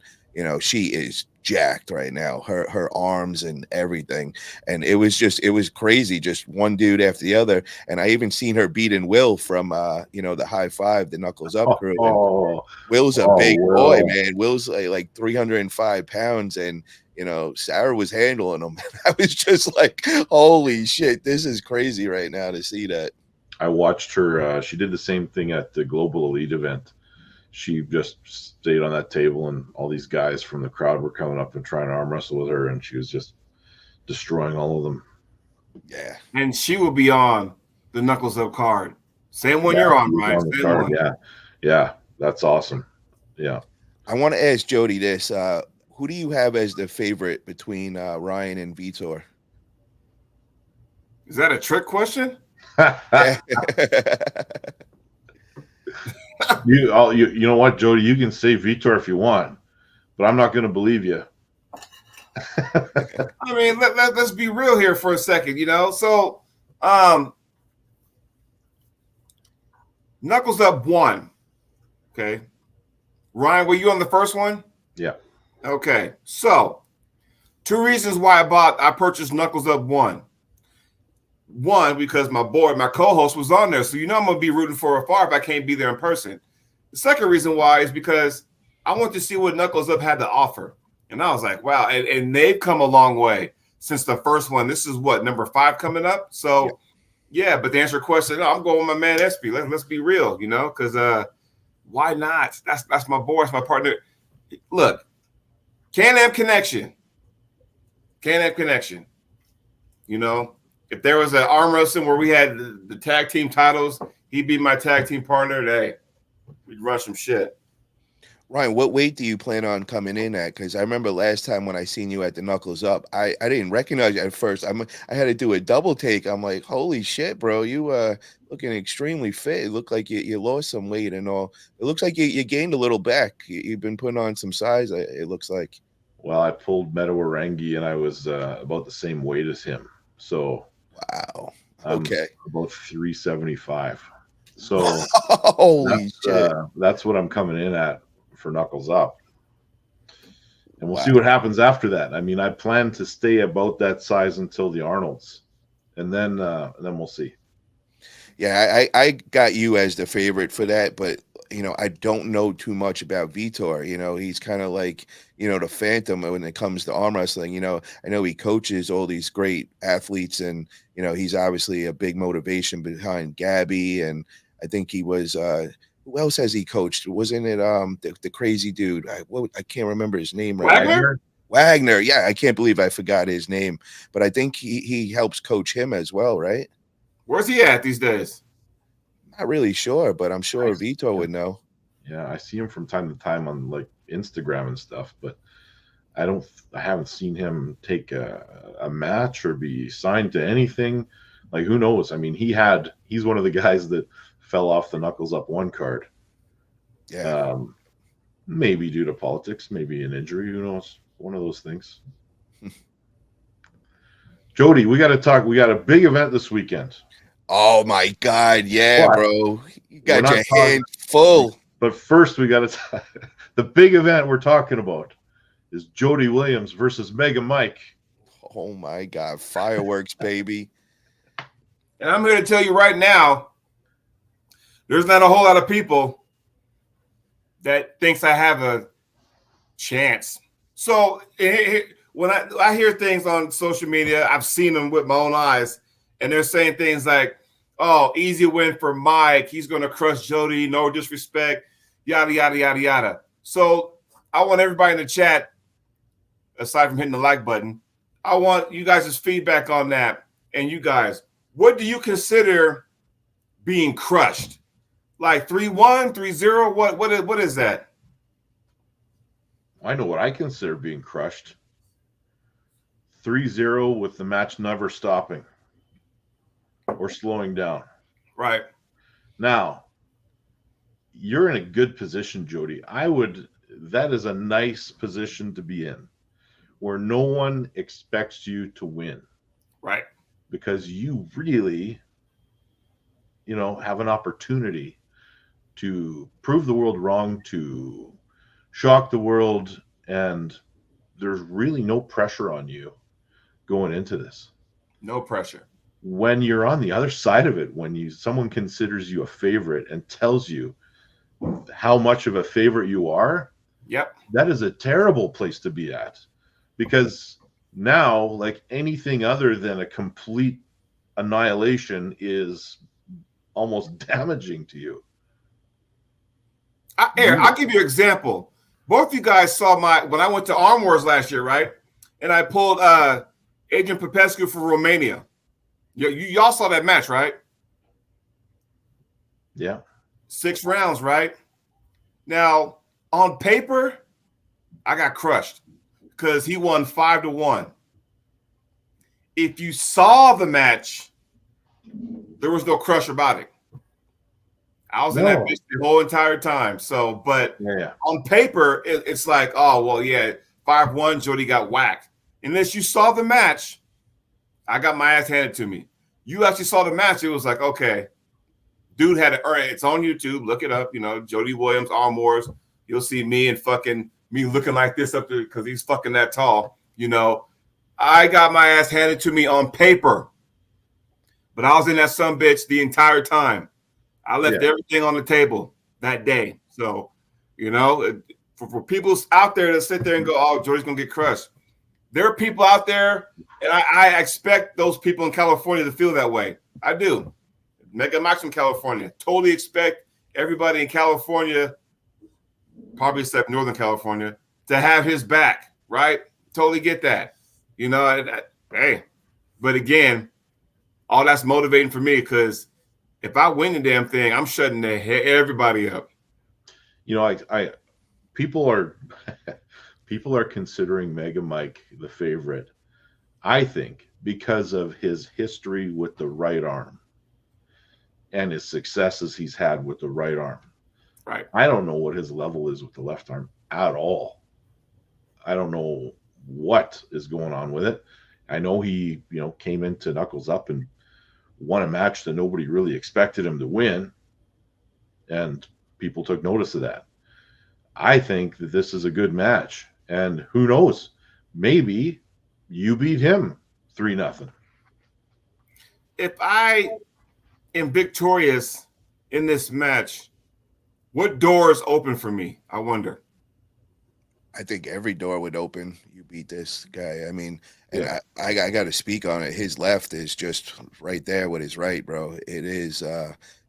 she is jacked right now, her arms and everything. And it was crazy, just one dude after the other. And I even seen her beating Will from the High Five, the Knuckles Up crew. Will's a big boy, man. Will's like 305 pounds, and Sarah was handling him. I was just like, holy shit, this is crazy right now to see that.
I watched her. She did the same thing at the Global Elite event. She just stayed on that table, and all these guys from the crowd were coming up and trying to arm wrestle with her, and she was just destroying all of them.
Yeah. And she will be on the Knuckles Up card. Same one you're on, right?
On the card. Yeah. That's awesome. Yeah.
I want to ask Jody this. Who do you have as the favorite between Ryan and Vitor?
Is that a trick question?
You know what, Jody? You can say Vitor if you want, but I'm not going to believe you.
I mean, let's be real here for a second, So, Knuckles Up 1. Okay. Ryan, were you on the first one?
Yeah.
Okay. So, 2 reasons why I purchased Knuckles Up 1. One, because my co-host was on there. So, I'm going to be rooting for afar if I can't be there in person. The second reason why is because I want to see what Knuckles Up had to offer. And I was like, wow. And they've come a long way since the first one. This is what, number 5 coming up? So, yeah, but to answer your question, I'm going with my man SP. Let's be real, because why not? That's my boy. That's my partner. Look, Can-Am Connection. If there was an arm wrestling where we had the tag team titles, he'd be my tag team partner. Hey, we'd run some shit.
Ryan, what weight do you plan on coming in at? Because I remember last time when I seen you at the Knuckles Up, I didn't recognize you at first. I had to do a double take. I'm like, holy shit, bro, you looking extremely fit. It looked like you lost some weight and all. It looks like you gained a little back. You've been putting on some size, it looks like.
Well, I pulled Meadow Orangi, and I was about the same weight as him. So
wow. Okay.
About 375. So
holy shit.
That's what I'm coming in at for Knuckles Up. And we'll see what happens after that. I mean, I plan to stay about that size until the Arnolds, and then we'll see.
Yeah, I got you as the favorite for that, but I don't know too much about Vitor. He's kind of like, the phantom when it comes to arm wrestling. I know he coaches all these great athletes, and he's obviously a big motivation behind Gabby, and I think he was who else has he coached? Wasn't it the crazy dude? I can't remember his name right now.
Wagner?
Wagner. Yeah, I can't believe I forgot his name, but I think he helps coach him as well, right?
Where's he at these days?
Not really sure, but I'm sure Vitor would know.
Yeah, I see him from time to time on like Instagram and stuff, but I haven't seen him take a match or be signed to anything. Like, who knows? I mean, he's one of the guys that fell off the Knuckles Up 1 card.
Yeah.
Maybe due to politics, maybe an injury, who knows? One of those things. Jody, we got to talk. We got a big event this weekend.
Oh my God, yeah, bro. You got your hands full.
But first, we got to the big event we're talking about is Jody Williams versus Mega Mike.
Oh my God, fireworks, baby.
And I'm here to tell you right now, there's not a whole lot of people that thinks I have a chance. So when I hear things on social media, I've seen them with my own eyes, and they're saying things like, oh, easy win for Mike. He's going to crush Jody. No disrespect, yada, yada, yada, yada. So I want everybody in the chat, aside from hitting the like button, I want you guys' feedback on that. And you guys, what do you consider being crushed? Like 3-1, 3-0? What is that?
I know what I consider being crushed. 3-0 with the match never stopping or slowing down.
Right.
Now, you're in a good position, Jody. That is a nice position to be in, where no one expects you to win.
Right.
Because you really, have an opportunity to prove the world wrong, to shock the world, and there's really no pressure on you going into this.
No pressure.
When you're on the other side of it, when someone considers you a favorite and tells you how much of a favorite you are,
yep,
that is a terrible place to be at, because now, like, anything other than a complete annihilation is almost damaging to you.
I'll give you an example. Both of you guys saw when I went to Arm Wars last year, right? And I pulled Adrian Popescu for Romania. Y'all saw that match, right?
Yeah.
6 rounds, right? Now, on paper, I got crushed because he won 5-1. If you saw the match, there was no crush about it. I was in that bitch the whole entire time. So, but on paper, it's like, oh, well, yeah, 5-1, Jody got whacked. Unless you saw the match, I got my ass handed to me. You actually saw the match, it was like, okay, dude had to earn it. It's on YouTube. Look it up. Jody Williams, Arm Wars. You'll see me and fucking me looking like this up there because he's fucking that tall. I got my ass handed to me on paper, but I was in that sumbitch the entire time. I left everything on the table that day. So, for people out there to sit there and go, oh, Jody's going to get crushed. There are people out there, and I expect those people in California to feel that way. I do. Mega Mike's from California. Totally expect everybody in California, probably except Northern California, to have his back, right? Totally get that. Hey, but again, all that's motivating for me because if I win the damn thing, I'm shutting everybody up.
People are considering Mega Mike the favorite, I think, because of his history with the right arm and his successes he's had with the right arm.
Right.
I don't know what his level is with the left arm at all. I don't know what is going on with it. I know he, came into Knuckles Up and won a match that nobody really expected him to win, and people took notice of that. I think that this is a good match. And who knows? Maybe you beat him 3-0.
If I am victorious in this match, what doors open for me? I wonder.
I think every door would open. You beat this guy. I mean, and
Yeah.
I got to speak on it. His left is just right there with his right, bro. It is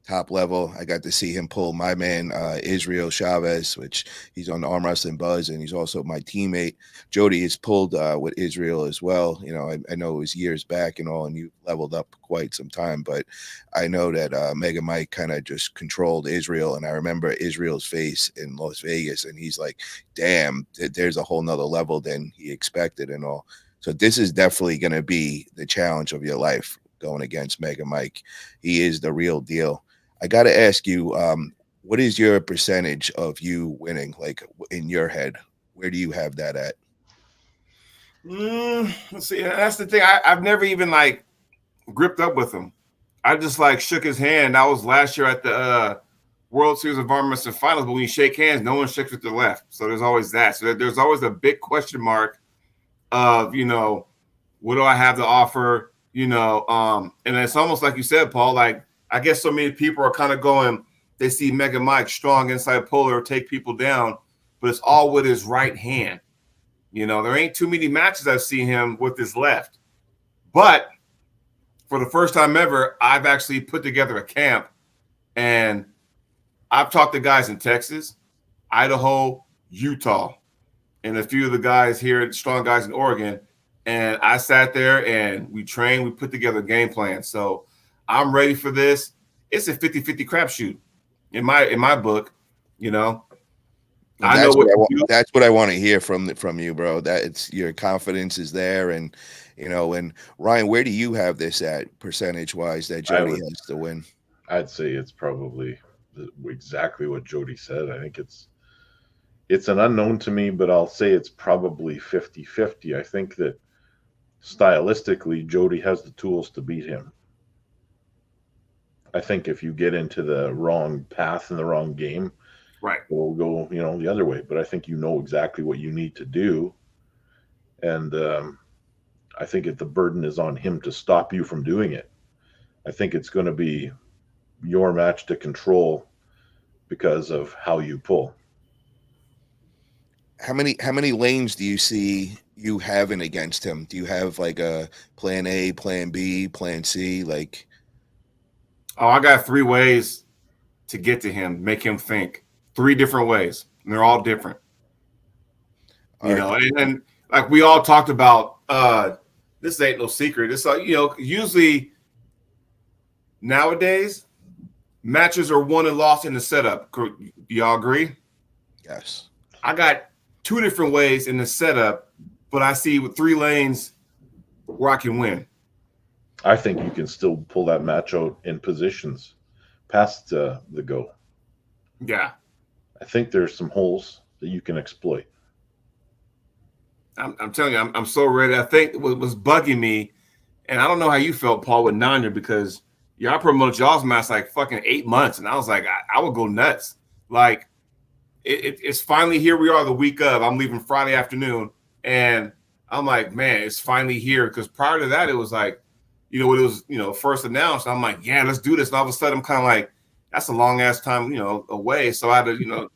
top level. I got to see him pull my man Israel Chavez, which he's on the Arm Wrestling Buzz, and he's also my teammate. Jody is pulled with Israel as well. You know, I know it was years back and all, and you leveled up quite some time, but I know that Mega Mike kind of just controlled Israel, and I remember Israel's face in Las Vegas, and he's like, damn, there's a whole nother level than he expected and all. So this is definitely going to be the challenge of your life going against Mega Mike. He is the real deal. I got to ask you, what is your percentage of you winning? Like in your head, where do you have that at?
Let's see. That's the thing. I've never even like gripped up with him. I just like shook his hand. That was last year at the World Series of Arm Wrestling Finals. But when you shake hands, no one shakes with the left. So there's always that. So there's always a big question mark of, you know, what do I have to offer? You know, and it's almost like you said, Paul, like I guess so many people are kind of going, they see Mega Mike strong inside puller, take people down, but it's all with his right hand. You know, there ain't too many matches I've seen him with his left. But for the first time ever, I've actually put together a camp, and I've talked to guys in Texas, Idaho, Utah, and a few of the guys here, strong guys in Oregon. And I sat there and we trained, we put together a game plan. So I'm ready for this. It's a 50-50 crapshoot in my book, you know.
Well,
I know
that's what I want to hear from you, bro. That it's your confidence is there, and you know. And Ryan, where do you have this at percentage wise that Jody has to win?
I'd say it's probably exactly what Jody said. I think it's an unknown to me, but I'll say it's probably 50-50. I think that stylistically, Jody has the tools to beat him. I think if you get into the wrong path and the wrong game,
right,
we'll go, you know, the other way. But I think you know exactly what you need to do, and I think the burden is on him to stop you from doing it. I think it's going to be your match to control because of how you pull.
How many lanes do you see you having against him? Do you have like a plan A, plan B, plan C? Like,
oh, I got 3 ways to get to him, make him think. 3 different ways, and they're all different. You know, and like we all talked about, this ain't no secret. It's like, you know, usually nowadays matches are won and lost in the setup. Do y'all agree?
Yes.
I got 2 different ways in the setup, but I see with 3 lanes where I can win.
I think you can still pull that match out in positions past the go.
Yeah.
I think there's some holes that you can exploit.
I'm telling you, I'm so ready. I think what was bugging me, and I don't know how you felt, Paul, with Nanya, because y'all promoted y'all's match like fucking 8 months, and I was like, I would go nuts. Like, it's finally here. We are the week of. I'm leaving Friday afternoon, and I'm like, man, it's finally here. Because prior to that, it was like, you know, when it was, you know, first announced, I'm like, yeah, let's do this. And all of a sudden, I'm kind of like, that's a long ass time, you know, away. So I had to, you know,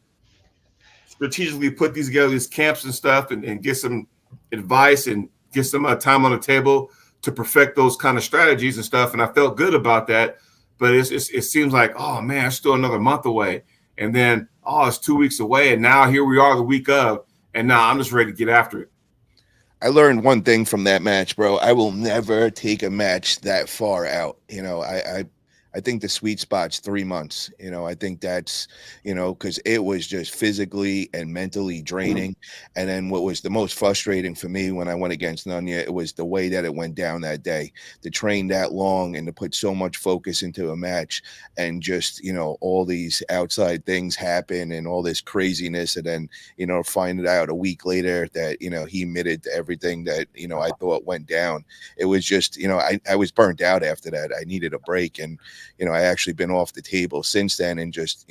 strategically put these together, these camps and stuff, and get some advice and get some time on the table to perfect those kind of strategies and stuff. And I felt good about that. But it seems like, oh man, it's still another month away. And then, oh, it's 2 weeks away. And now here we are the week of. And now I'm just ready to get after it.
I learned one thing from that match, bro. I will never take a match that far out. You know, I think the sweet spot's 3 months. You know, I think that's, you know, because it was just physically and mentally draining. And then what was the most frustrating for me when I went against Nanya, it was the way that it went down that day. To train that long and to put so much focus into a match and just, you know, all these outside things happen and all this craziness. And then, you know, find it out a week later that, you know, he admitted to everything that, you know, I thought went down. It was just, you know, I was burnt out after that. I needed a break. And I actually been off the table since then, and just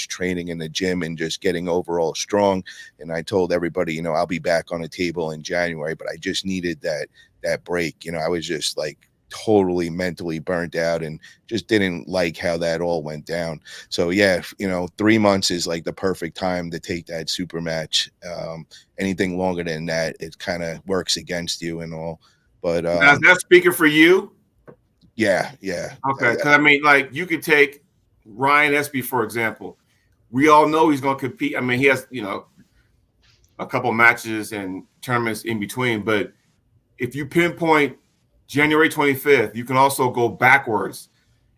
training in the gym and just getting overall strong. And I told everybody, I'll be back on the table in January, but I just needed that break. I was just like totally mentally burnt out and just didn't like how that all went down. So yeah, 3 months is like the perfect time to take that super match. Anything longer than that, it kind of works against you and all. But
now, is that speaking for you?
Yeah.
Okay, because I mean, like, you could take Ryan Espy, for example. We all know he's going to compete. I mean, he has, a couple matches and tournaments in between. But if you pinpoint January 25th, you can also go backwards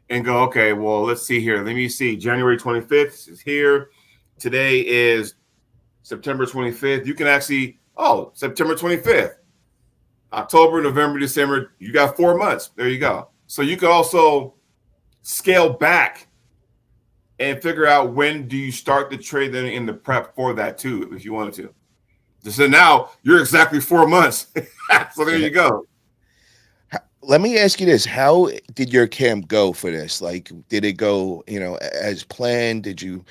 and go, okay, well, let's see here. Let me see. January 25th is here. Today is September 25th. You can actually, September 25th, October, November, December. You got 4 months. There you go. So you can also scale back and figure out when do you start the trade then in the prep for that too, if you wanted to. So now you're exactly 4 months. So there you go.
Let me ask you this. How did your camp go for this? Like, did it go, as planned? Did you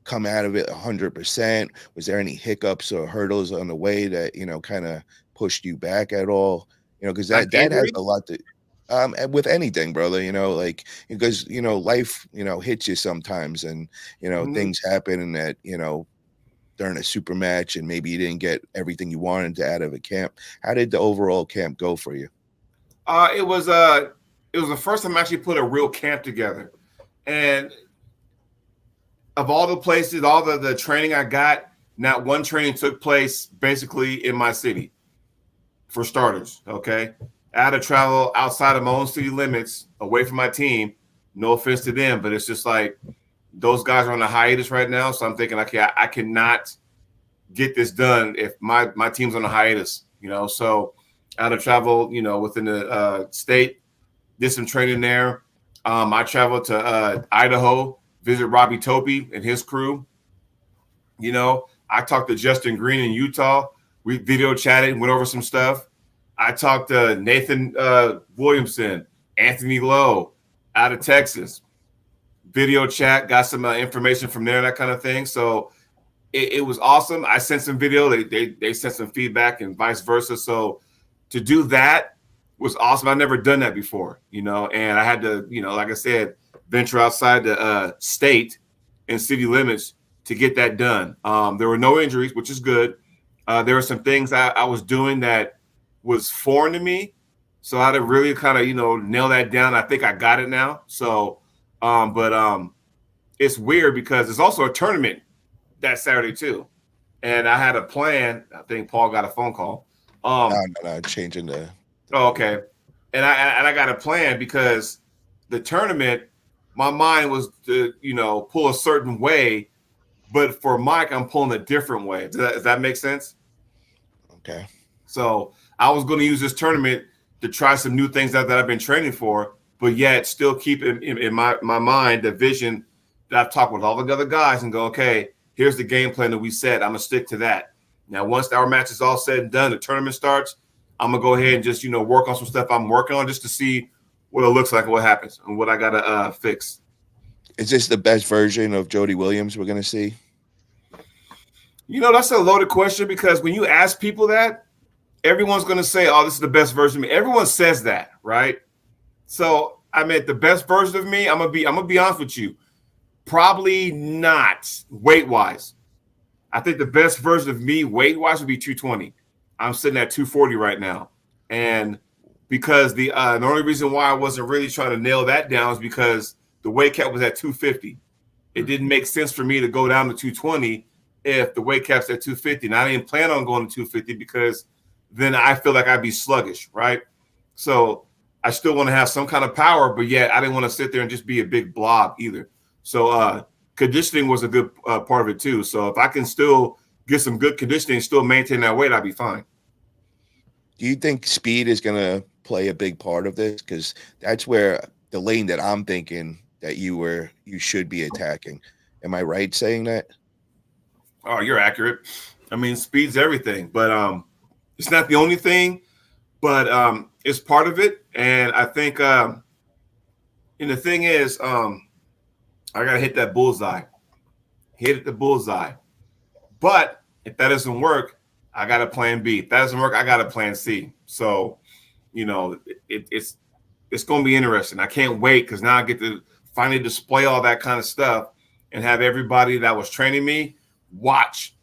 come out of it 100%? Was there any hiccups or hurdles on the way that, kind of pushed you back at all? Because that has a lot to, with anything, brother, like, because, life, hits you sometimes, and, things happen, and that, during a super match, and maybe you didn't get everything you wanted out of a camp. How did the overall camp go for you?
It was the first time I actually put a real camp together. And of all the places, all the training I got, not one training took place basically in my city, for starters, okay? I had to travel outside of my own city limits, away from my team. No offense to them, but it's just like those guys are on a hiatus right now. So I'm thinking, okay, I cannot get this done if my team's on a hiatus, So I had to travel, within the state, did some training there. I traveled to Idaho, visit Robbie Topi and his crew. I talked to Justin Green in Utah. We video chatted, went over some stuff. I talked to Nathan Williamson, Anthony Lowe out of Texas. Video chat, got some information from there, that kind of thing. So it was awesome. I sent some video. They sent some feedback and vice versa. So to do that was awesome. I've never done that before, and I had to, like I said, venture outside the state and city limits to get that done. There were no injuries, which is good. There were some things I was doing that was foreign to me. So I had to really kind of, nail that down. I think I got it now. So, but it's weird because there's also a tournament that Saturday too. And I had a plan. I think Paul got a phone call.
No, changing the.
Oh, okay. And I got a plan because the tournament, my mind was to, pull a certain way, but for Mike, I'm pulling a different way. Does that make sense?
Okay.
So I was going to use this tournament to try some new things that I've been training for, but yet still keep in my mind the vision that I've talked with all the other guys and go, okay, here's the game plan that we set. I'm going to stick to that. Now, once our match is all said and done, the tournament starts, I'm going to go ahead and just, work on some stuff I'm working on just to see what it looks like and what happens and what I got to fix.
Is this the best version of Jody Williams we're going to see?
That's a loaded question because when you ask people that, everyone's going to say, oh, this is the best version of me. Everyone says that, right? So, I mean, the best version of me, I'm going to be honest with you. Probably not weight-wise. I think the best version of me weight-wise would be 220. I'm sitting at 240 right now. And because the only reason why I wasn't really trying to nail that down is because the weight cap was at 250. It didn't make sense for me to go down to 220 if the weight cap's at 250. And I didn't plan on going to 250 because then I feel like I'd be sluggish, right? So I still want to have some kind of power, but yet I didn't want to sit there and just be a big blob either. So conditioning was a good part of it too. So if I can still get some good conditioning, still maintain that weight, I'd be fine.
Do you think speed is going to play a big part of this? Because that's where the lane that I'm thinking that you should be attacking. Am I right saying that?
Oh, you're accurate. I mean, speed's everything, but it's not the only thing, but it's part of it. And I think And the thing is, I gotta hit that bullseye. Hit the bullseye. But if that doesn't work, I got a plan B. If that doesn't work, I got a plan C. So, it's going to be interesting. I can't wait because now I get to finally display all that kind of stuff and have everybody that was training me watch.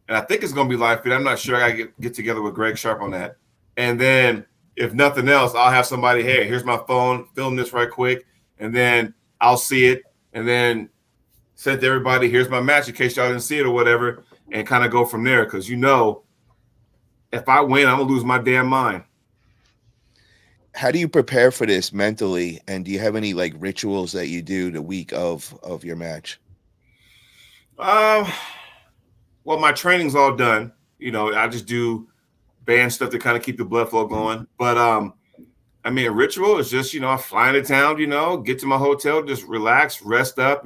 And I think it's going to be live feed. I'm not sure. I got to get together with Greg Sharp on that. And then if nothing else, I'll have somebody, hey, here's my phone, film this right quick. And then I'll see it and then send to everybody, here's my match in case y'all didn't see it or whatever, and kind of go from there. Because, if I win, I'm going to lose my damn mind.
How do you prepare for this mentally? And do you have any like rituals that you do the week of your match?
Well, my training's all done. I just do band stuff to kind of keep the blood flow going. But a ritual is just, I fly into town, get to my hotel, just relax, rest up,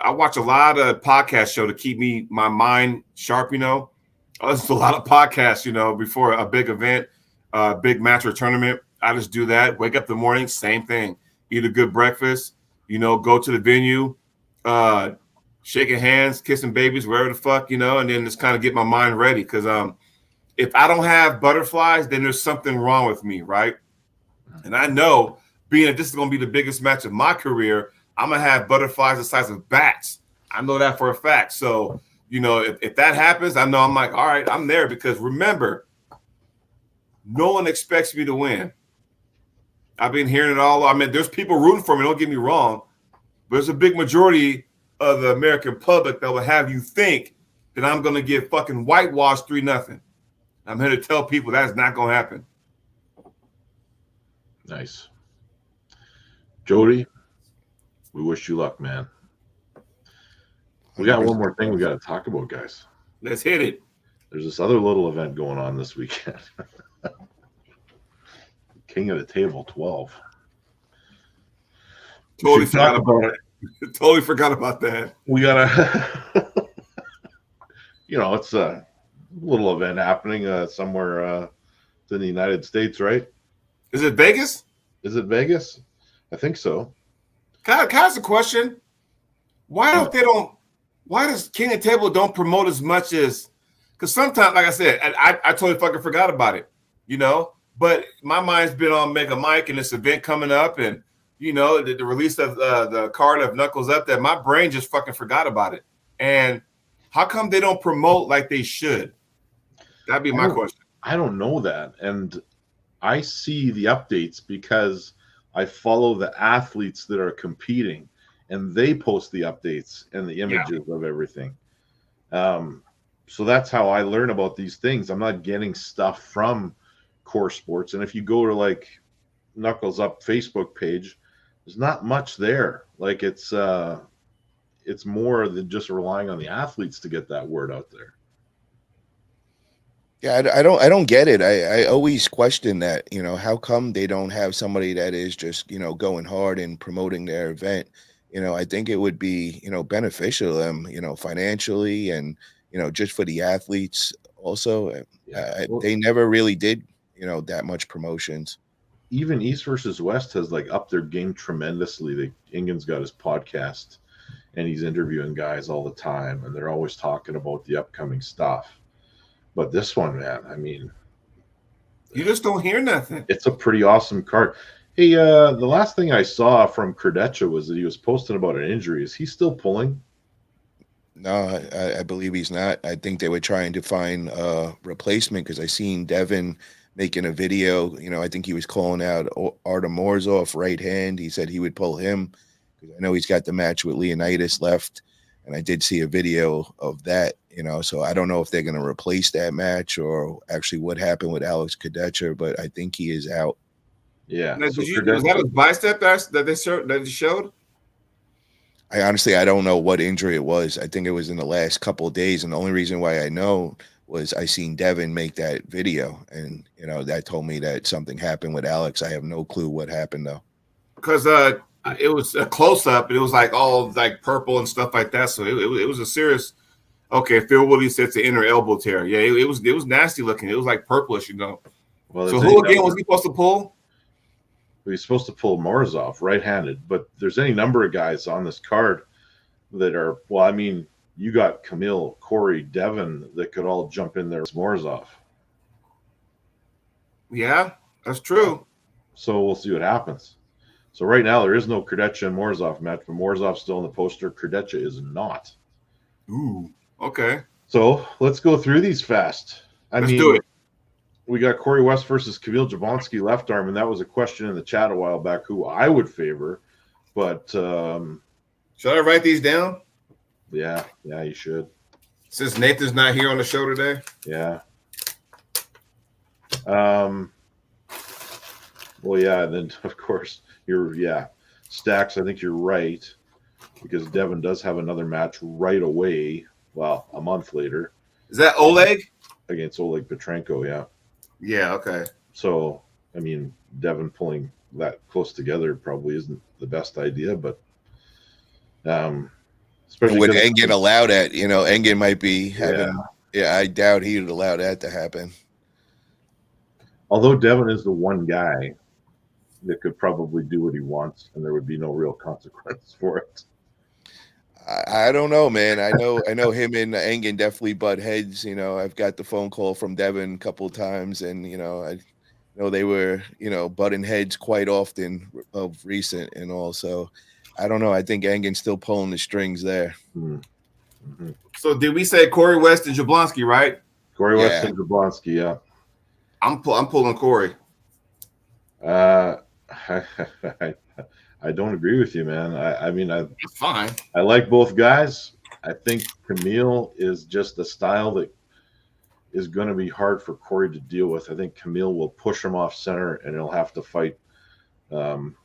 I watch a lot of podcast show to keep my mind sharp, I listen to a lot of podcasts, before a big event, big match or tournament. I just do that. Wake up in the morning, same thing. Eat a good breakfast, go to the venue, shaking hands, kissing babies, wherever the fuck, and then just kind of get my mind ready. Because if I don't have butterflies, then there's something wrong with me, right? And I know, being that this is going to be the biggest match of my career, I'm going to have butterflies the size of bats. I know that for a fact. So, if that happens, I know I'm like, all right, I'm there. Because remember, no one expects me to win. I've been hearing it all. There's people rooting for me, don't get me wrong. But there's a big majority of the American public that will have you think that I'm going to get fucking whitewashed 3-0. I'm here to tell people that's not going to happen.
Nice. Jody, we wish you luck, man. We got one more thing we got to talk about, guys.
Let's hit it.
There's this other little event going on this weekend. King of the Table 12.
Totally forgot about it. Totally forgot about that.
We gotta, it's a little event happening somewhere in the United States, right?
Is it Vegas?
Is it Vegas? I think so.
Can I ask a question? Why does King of the Table don't promote as much as? Because sometimes, like I said, I totally fucking forgot about it, But my mind's been on Mega Mike and this event coming up, and the release of the card of Knuckles Up, that my brain just fucking forgot about it. And how come they don't promote like they should? That'd be my question.
I don't know that, and I see the updates because I follow the athletes that are competing, and they post the updates and the images of everything. So that's how I learn about these things. I'm not getting stuff from Core Sports, and if you go to like Knuckles Up Facebook page, there's not much there. Like it's more than just relying on the athletes to get that word out there.
Yeah, I don't get it. I always question that, how come they don't have somebody that is just, going hard and promoting their event? I think it would be, beneficial to them, financially and, just for the athletes also. They never really did, that much promotions.
Even East versus West has like upped their game tremendously. Ingen's got his podcast and he's interviewing guys all the time, and they're always talking about the upcoming stuff. But this one, man,
you just don't hear nothing.
It's a pretty awesome card. Hey, the last thing I saw from KOTT was that he was posting about an injury. Is he still pulling?
No, I believe he's not. I think they were trying to find a replacement because I seen Devin making a video. I think he was calling out Artem Morzov right hand. He said he would pull him because I know he's got the match with Leonidas left. And I did see a video of that, so I don't know if they're going to replace that match or actually what happened with Alex Kadetcher, but I think he is out.
Yeah.
Now, was that a bicep that they showed?
I don't know what injury it was. I think it was in the last couple of days. And the only reason why I know was I seen Devin make that video. And, that told me that something happened with Alex. I have no clue what happened, though.
Because it was a close-up. It was like all like purple and stuff like that. So it was a serious – okay, Phil Woody said it's an inner elbow tear. Yeah, it was nasty looking. It was like purplish,
Well,
so who again was he supposed to pull?
He's supposed to pull Morozov right-handed, but there's any number of guys on this card that are, well, I mean, you got Camille, Corey, Devin that could all jump in there with Morozov.
Yeah, that's true.
So we'll see what happens. So right now there is no Krdecha and Morozov match, but Morozov's still in the poster. Krdecha is not.
Ooh, okay.
So let's go through these fast.
Let's do it.
We got Corey West versus Kamil Jablonski left arm, and that was a question in the chat a while back who I would favor. But
should I write these down?
Yeah, you should.
Since Nathan's not here on the show today.
Yeah. Well, yeah, and then of course Stacks. I think you're right because Devin does have another match right away. Well, a month later.
Is that Oleg
against Oleg Petrenko? Yeah.
Yeah. Okay.
So I mean, Devin pulling that close together probably isn't the best idea, but
especially with Engen allowed at, Engen might be having. Yeah, I doubt he would allow that to happen.
Although Devin is the one guy that could probably do what he wants, and there would be no real consequence for it.
I don't know, man. I know him and Engen definitely butt heads. I've got the phone call from Devin a couple of times, and I know they were butting heads quite often of recent and all. So I don't know. I think Engen's still pulling the strings there.
Mm-hmm.
So did we say Corey West and Jablonski, right?
Corey West and Jablonski, yeah.
I'm pulling Corey.
I don't agree with you, man. I mean,
it's fine.
I like both guys. I think Camille is just the style that is going to be hard for Corey to deal with. I think Camille will push him off center, and he'll have to fight from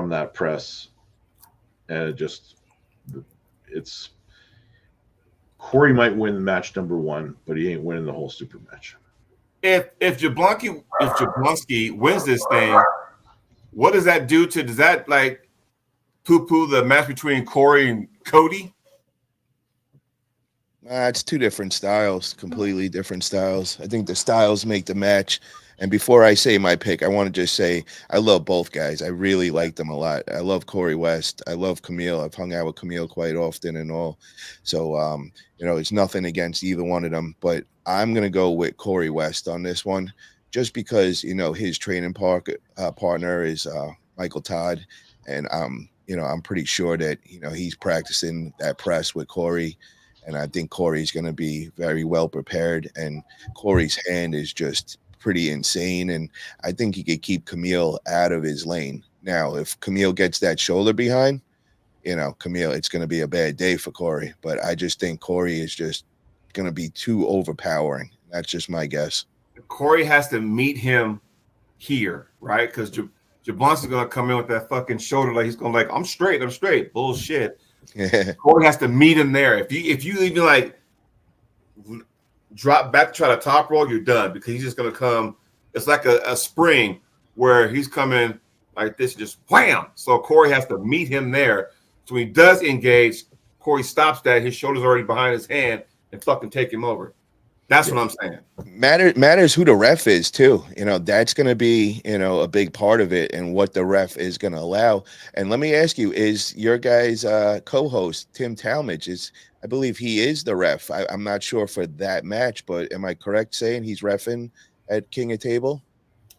that press. And it's Corey might win match number 1, but he ain't winning the whole super match.
If Jablonski wins this thing, what does that do to? Does that like poo-poo the match between Corey and KOTT?
It's two different styles, completely different styles. I think the styles make the match. And before I say my pick, I want to just say I love both guys. I really like them a lot. I love Corey West. I love Camille. I've hung out with Camille quite often and all. So, it's nothing against either one of them. But I'm going to go with Corey West on this one just because, his training partner is Michael Todd. And, I'm pretty sure that, he's practicing that press with Corey. And I think Corey's going to be very well prepared. And Corey's hand is just pretty insane, and I think he could keep Camille out of his lane. Now, if Camille gets that shoulder behind, Camille, it's going to be a bad day for Corey. But I just think Corey is just going to be too overpowering. That's just my guess.
Corey has to meet him here, right? Because Jablonski's going to come in with that fucking shoulder, like he's going like, I'm straight. Bullshit. Corey has to meet him there. If you even like drop back, try to top roll, you're done because he's just going to come. It's like a spring where he's coming like this, just wham. So Corey has to meet him there. So when he does engage, Corey stops that. His shoulder's already behind his hand and fucking take him over. That's what I'm saying.
Matters who the ref is too. That's going to be, a big part of it and what the ref is going to allow. And let me ask you, is your guys' co-host, Tim Talmadge, I believe he is the ref. I'm not sure for that match, but am I correct saying he's reffing at King of Table?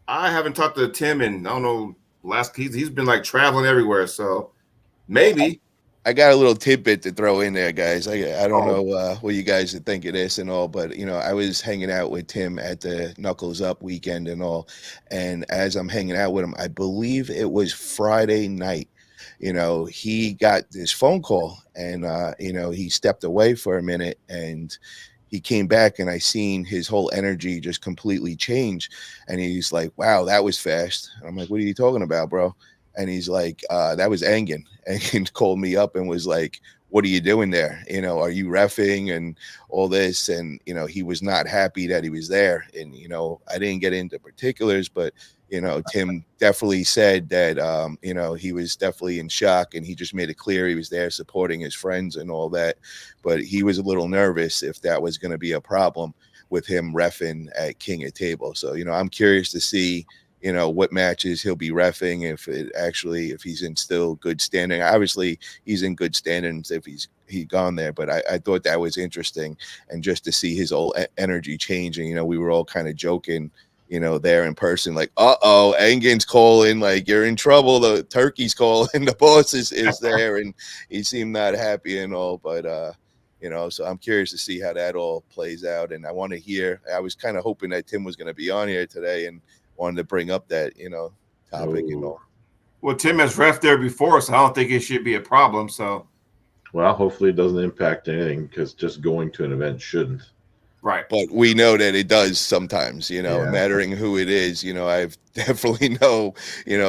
I haven't talked to Tim in, I don't know, he's been like traveling everywhere. So maybe.
I got a little tidbit to throw in there, guys. I don't know what you guys think of this and all, but, I was hanging out with Tim at the Knuckles Up weekend and all. And as I'm hanging out with him, I believe it was Friday night, he got this phone call and, he stepped away for a minute and he came back and I seen his whole energy just completely change. And he's like, wow, that was fast. I'm like, what are you talking about, bro? And he's like, that was Engen. Engen called me up and was like, what are you doing there? Are you reffing and all this? And, he was not happy that he was there. And, I didn't get into particulars, but, Tim definitely said that, he was definitely in shock and he just made it clear he was there supporting his friends and all that. But he was a little nervous if that was going to be a problem with him reffing at King of Table. So, I'm curious to see, what matches he'll be reffing, if he's in still good standing. Obviously, he's in good standings if he's gone there, but I thought that was interesting, and just to see his whole energy changing. We were all kind of joking, there in person, like, Engin's calling, like, you're in trouble. The turkey's calling, the boss is there, and he seemed not happy and all, but so I'm curious to see how that all plays out. And I want to hear, I was kind of hoping that Tim was going to be on here today and wanted to bring up that, topic and all.
Well, Tim has ref there before, so I don't think it should be a problem. So,
well, hopefully it doesn't impact anything, because just going to an event shouldn't.
Right.
But we know that it does sometimes, mattering who it is. I've definitely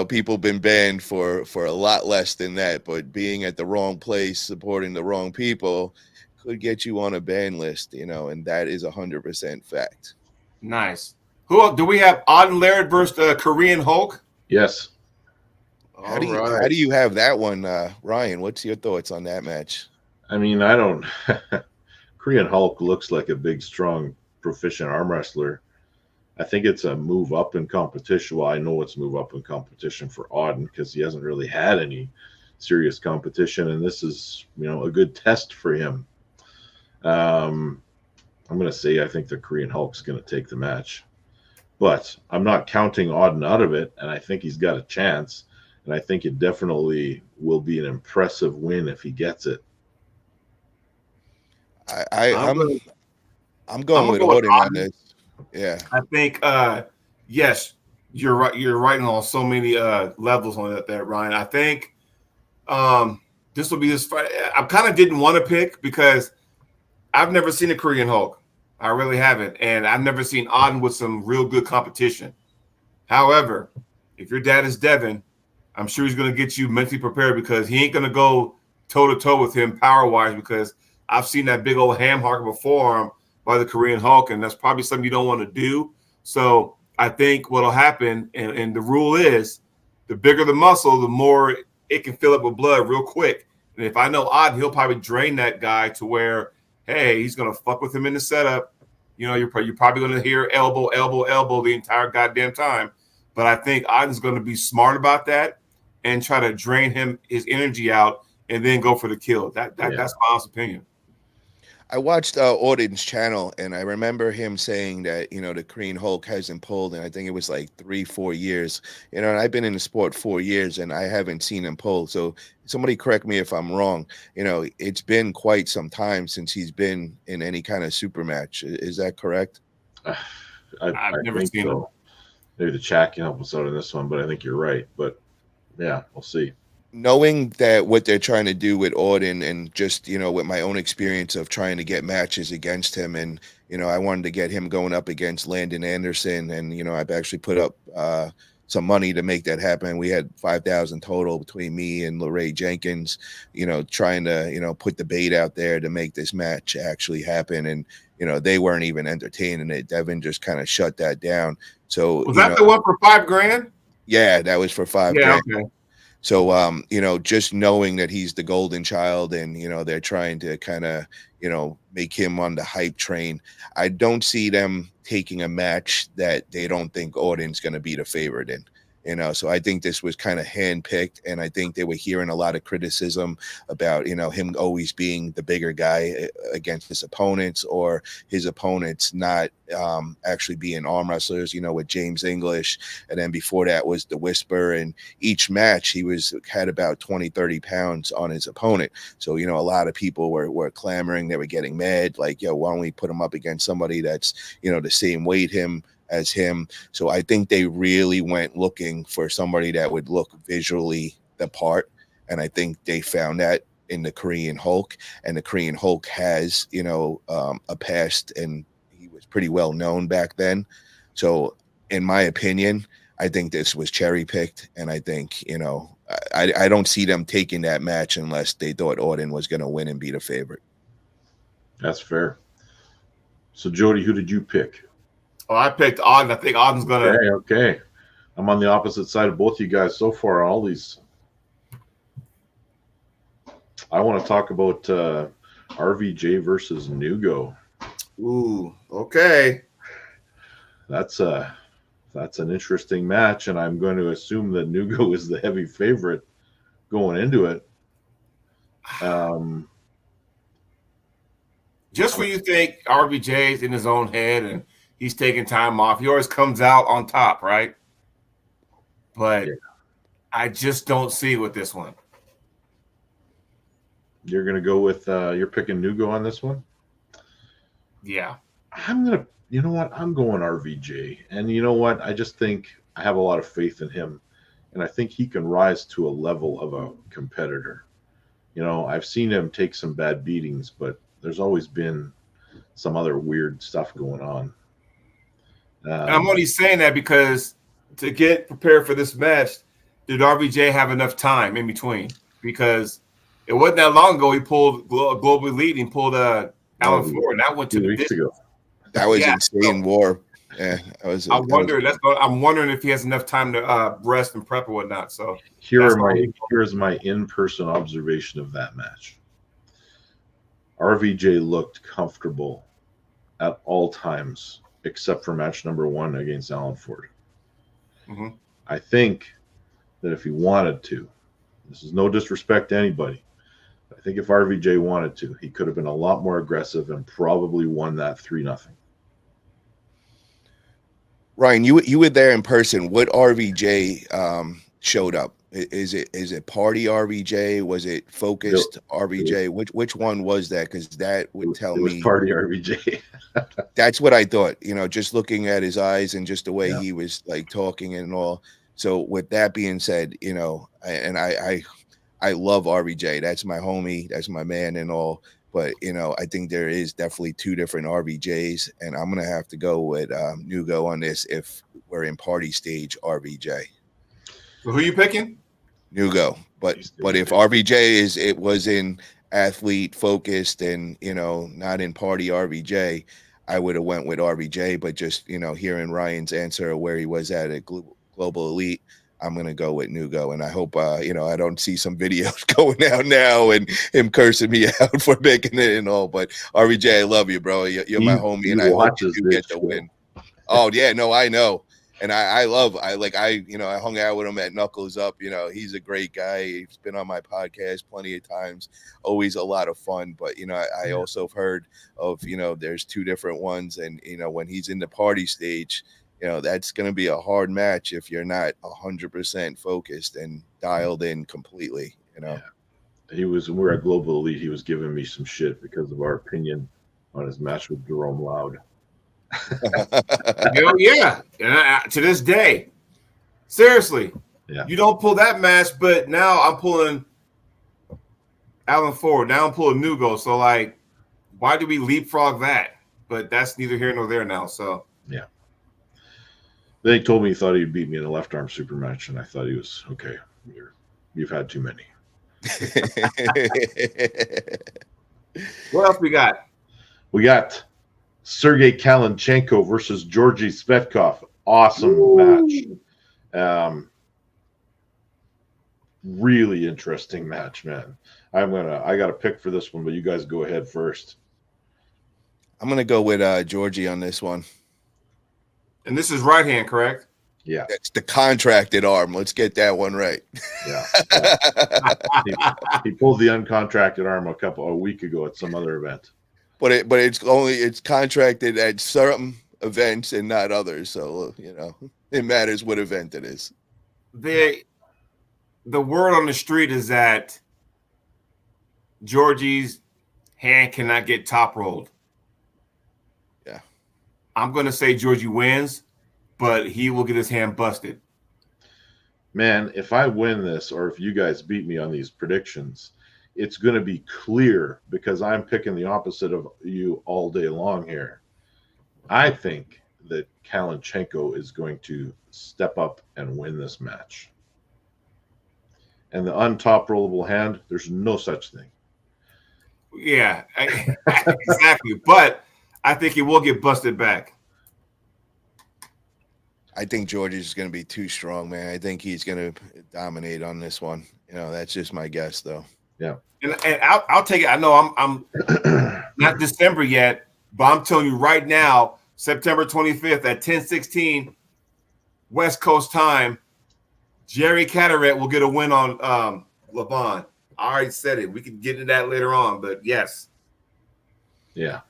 people been banned for a lot less than that, but being at the wrong place, supporting the wrong people could get you on a ban list, and that is 100% fact.
Nice. Who do we have? Auden Laird versus Korean Hulk?
Yes.
How do you have that one, Ryan? What's your thoughts on that match?
I mean, I don't. Korean Hulk looks like a big, strong, proficient arm wrestler. I think it's a move up in competition. Well, I know it's move up in competition for Auden, because he hasn't really had any serious competition, and this is, a good test for him. I'm going to say I think the Korean Hulk's going to take the match, but I'm not counting Auden out of it, and I think he's got a chance, and I think it definitely will be an impressive win if he gets it.
I'm going with Auden on this. Yeah,
I think yes, you're right. You're right on so many levels on that, Ryan. I think this will be this fight. I kind of didn't want to pick because I've never seen a Korean Hulk. I really haven't, and I've never seen Auden with some real good competition. However, if your dad is Devin, I'm sure he's going to get you mentally prepared, because he ain't going to go toe-to-toe with him power-wise, because I've seen that big old ham hock before him by the Korean Hulk, and that's probably something you don't want to do. So I think what will happen, and the rule is, the bigger the muscle, the more it can fill up with blood real quick. And if I know Auden, he'll probably drain that guy to where, hey, he's going to fuck with him in the setup. You're probably going to hear elbow the entire goddamn time. But I think Auden's going to be smart about that and try to drain his energy out and then go for the kill. That's my honest opinion.
I watched Auden's channel, and I remember him saying that, the Korean Hulk hasn't pulled, and I think it was like 3-4 years. And I've been in the sport 4 years, and I haven't seen him pull. So somebody correct me if I'm wrong. It's been quite some time since he's been in any kind of super match. Is that correct?
I've never seen him.
Maybe the chat can help us out on this one, but I think you're right. But yeah, we'll see.
Knowing that what they're trying to do with Auden, and just, with my own experience of trying to get matches against him, and, I wanted to get him going up against Landon Anderson, and, I've actually put up some money to make that happen. We had 5,000 total between me and LeRae Jenkins, trying to, put the bait out there to make this match actually happen. And, they weren't even entertaining it. Devin just kind of shut that down. So
was that the one for $5,000?
Yeah, that was for $5,000.
Yeah, okay.
So, just knowing that he's the golden child, and, they're trying to kind of, make him on the hype train. I don't see them taking a match that they don't think Auden's going to be the favorite in. So I think this was kind of handpicked, and I think they were hearing a lot of criticism about, him always being the bigger guy against his opponents, or his opponents not actually being arm wrestlers, with James English. And then before that was the Whisper, and each match he had about 20-30 pounds on his opponent. So, a lot of people were clamoring, they were getting mad, like, why don't we put him up against somebody that's, the same weight as him. So I think they really went looking for somebody that would look visually the part, and I think they found that in the Korean Hulk. And the Korean Hulk has, a past, and he was pretty well known back then. So in my opinion, I think this was cherry picked, and I think, I don't see them taking that match unless they thought Auden was going to win and be the favorite.
That's fair. So Jody, who did you pick?
Oh, I picked Auden. I think Auden's going to.
Okay. I'm on the opposite side of both you guys so far on all these. I want to talk about RVJ versus Nugo.
Ooh, okay.
That's That's an interesting match, and I'm going to assume that Nugo is the heavy favorite going into it.
Just when you think RBJ's in his own head and he's taking time off, he always comes out on top, right? But yeah. I just don't see with this one.
You're going to go with you're picking Nugo on this one?
Yeah.
You know what? I'm going RVJ. And you know what? I just think I have a lot of faith in him. And I think he can rise to a level of a competitor. You know, I've seen him take some bad beatings, but there's always been some other weird stuff going on.
I'm only saying that because to get prepared for this match, did RVJ have enough time in between? Because it wasn't that long ago he pulled Global Elite and pulled Alan Ford, and that went to
2 weeks ago.
That was insane war. Yeah,
I'm wondering if he has enough time to rest and prep or whatnot. So
here's my in-person observation of that match. RVJ looked comfortable at all times, except for match number 1 against Alan Ford.
Mm-hmm.
I think that if he wanted to, this is no disrespect to anybody, I think if RVJ wanted to, he could have been a lot more aggressive and probably won that 3-0.
Ryan, you were there in person. What RVJ showed up? Is it party RVJ? Was it focused RVJ? Which one was that? Because that would tell me.
It was party RVJ.
That's what I thought. You know, just looking at his eyes and just the way he was like talking and all. So with that being said, you know, I love RVJ. That's my homie. That's my man and all. But, you know, I think there is definitely 2 different RVJs, and I'm going to have to go with Nugo on this if we're in party stage RVJ.
So who are you picking?
Nugo. But if RVJ was in athlete focused and, you know, not in party RVJ, I would have went with RVJ. But just, you know, hearing Ryan's answer where he was at Global Elite, I'm going to go with Nugo, and I hope, you know, I don't see some videos going out now and him cursing me out for making it and all. But RVJ, I love you, bro. You're my homie, and I hope you get the win. Oh, yeah, no, I know. And I hung out with him at Knuckles Up. You know, he's a great guy. He's been on my podcast plenty of times. Always a lot of fun. But, you know, I also have heard of, you know, there's 2 different ones. And, you know, when he's in the party stage, you know, that's going to be a hard match if you're not 100% focused and dialed in completely, you know.
Yeah. When we were at Global Elite, he was giving me some shit because of our opinion on his match with Jerome Loud.
Hell yeah. And to this day, seriously, you don't pull that match, but now I'm pulling Alan Ford. Now I'm pulling Nugo. So, like, why do we leapfrog that? But that's neither here nor there now, so.
Yeah. They told me he thought he'd beat me in a left arm super match, and I thought he was okay. You've had too many.
What else we got?
We got Sergey Kalanchenko versus Georgy Svetkov. Awesome match. Really interesting match, man. I got to pick for this one, but you guys go ahead first.
I'm gonna go with Georgie on this one.
And this is right hand, correct?
Yeah.
That's the contracted arm. Let's get that one right.
Yeah. He pulled the uncontracted arm a week ago at some other event.
But it's contracted at certain events and not others. So, you know, it matters what event it is.
The word on the street is that Georgie's hand cannot get top rolled. I'm going to say Georgie wins, but he will get his hand busted.
Man, if I win this or if you guys beat me on these predictions, it's going to be clear because I'm picking the opposite of you all day long here. I think that Kalanchenko is going to step up and win this match. And the untop rollable hand, there's no such thing.
Yeah, exactly. But I think he will get busted back.
I think Georgie's going to be too strong, man. I think he's going to dominate on this one. You know, that's just my guess, though.
Yeah.
And I'll take it. I know I'm not December yet, but I'm telling you right now, September 25th at 10:16, West Coast time, Jerry Carteret will get a win on Levon. I already said it. We can get into that later on, but yes.
Yeah.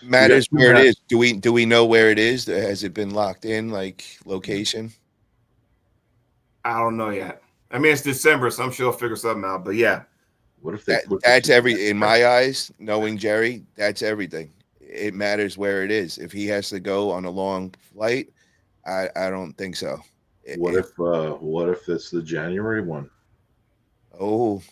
Matters where it is. Do we know where it is? Has it been locked in, like location?
I don't know yet. I mean, it's December, so I'm sure he'll figure something out. But yeah.
What if they
that's in my eyes, knowing Jerry, that's everything. It matters where it is. If he has to go on a long flight, I don't think so.
What if it's the January one?
Oh,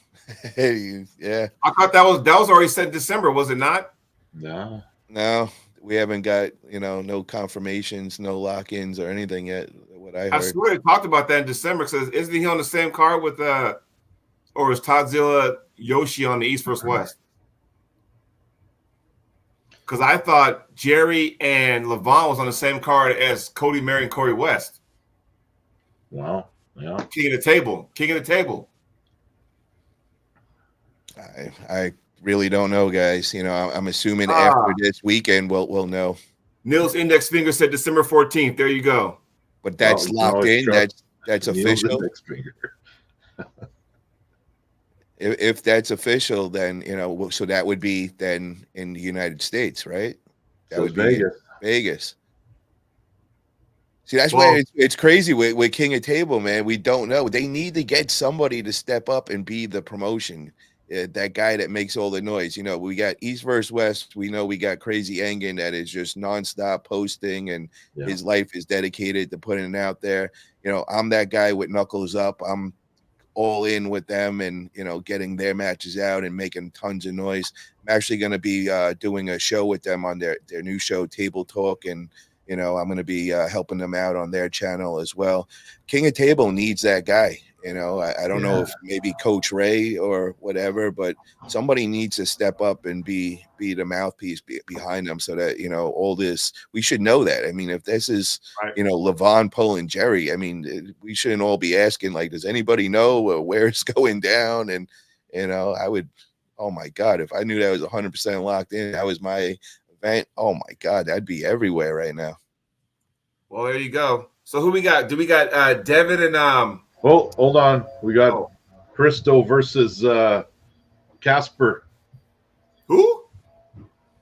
yeah.
I thought that was already said December, was it not?
No, we haven't got no confirmations, no lock-ins or anything yet. What I heard.
I swear they talked about that in December. Because isn't he on the same card with or is Tadzilla Yoshi on the East vs. West? Because I thought Jerry and Levon was on the same card as Cody Mary and Corey West.
Wow. Yeah.
King of the table.
I really don't know, guys. I'm assuming after this weekend we'll know.
Neil's index finger said December 14th. There you go.
But that's locked in. That's official. If that's official, then so that would be then in the United States, right? That would be Vegas. See, that's why it's crazy with King of Table, man. We don't know. They need to get somebody to step up and be the promotion. That guy that makes all the noise. We got East versus West. We know we got Crazy Engen that is just nonstop posting, and his life is dedicated to putting it out there. I'm that guy with Knuckles Up. I'm all in with them and getting their matches out and making tons of noise. I'm actually going to be doing a show with them on their new show, Table Talk, and I'm going to be helping them out on their channel as well. King of Table needs that guy. I don't know if maybe Coach Ray or whatever, but somebody needs to step up and be the mouthpiece behind them so that, all this, we should know that. I mean, if this is, Levon, Poe, and Jerry, I mean, we shouldn't all be asking, like, does anybody know where it's going down? And, I would, oh my God, if I knew that was 100% locked in, that was my event. Oh my God, that'd be everywhere right now.
Well, there you go. So who we got? Do we got Devin and
Oh, hold on. We got Christo versus Casper.
Who?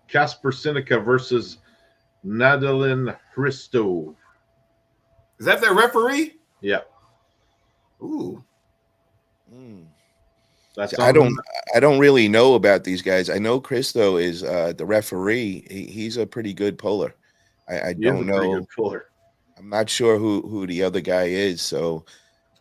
Casper Seneca versus Nadalin Christo.
Is that their referee?
Yeah.
Ooh.
That's I don't really know about these guys. I know Christo is the referee. He's a pretty good puller. I don't know. I'm not sure who the other guy is. So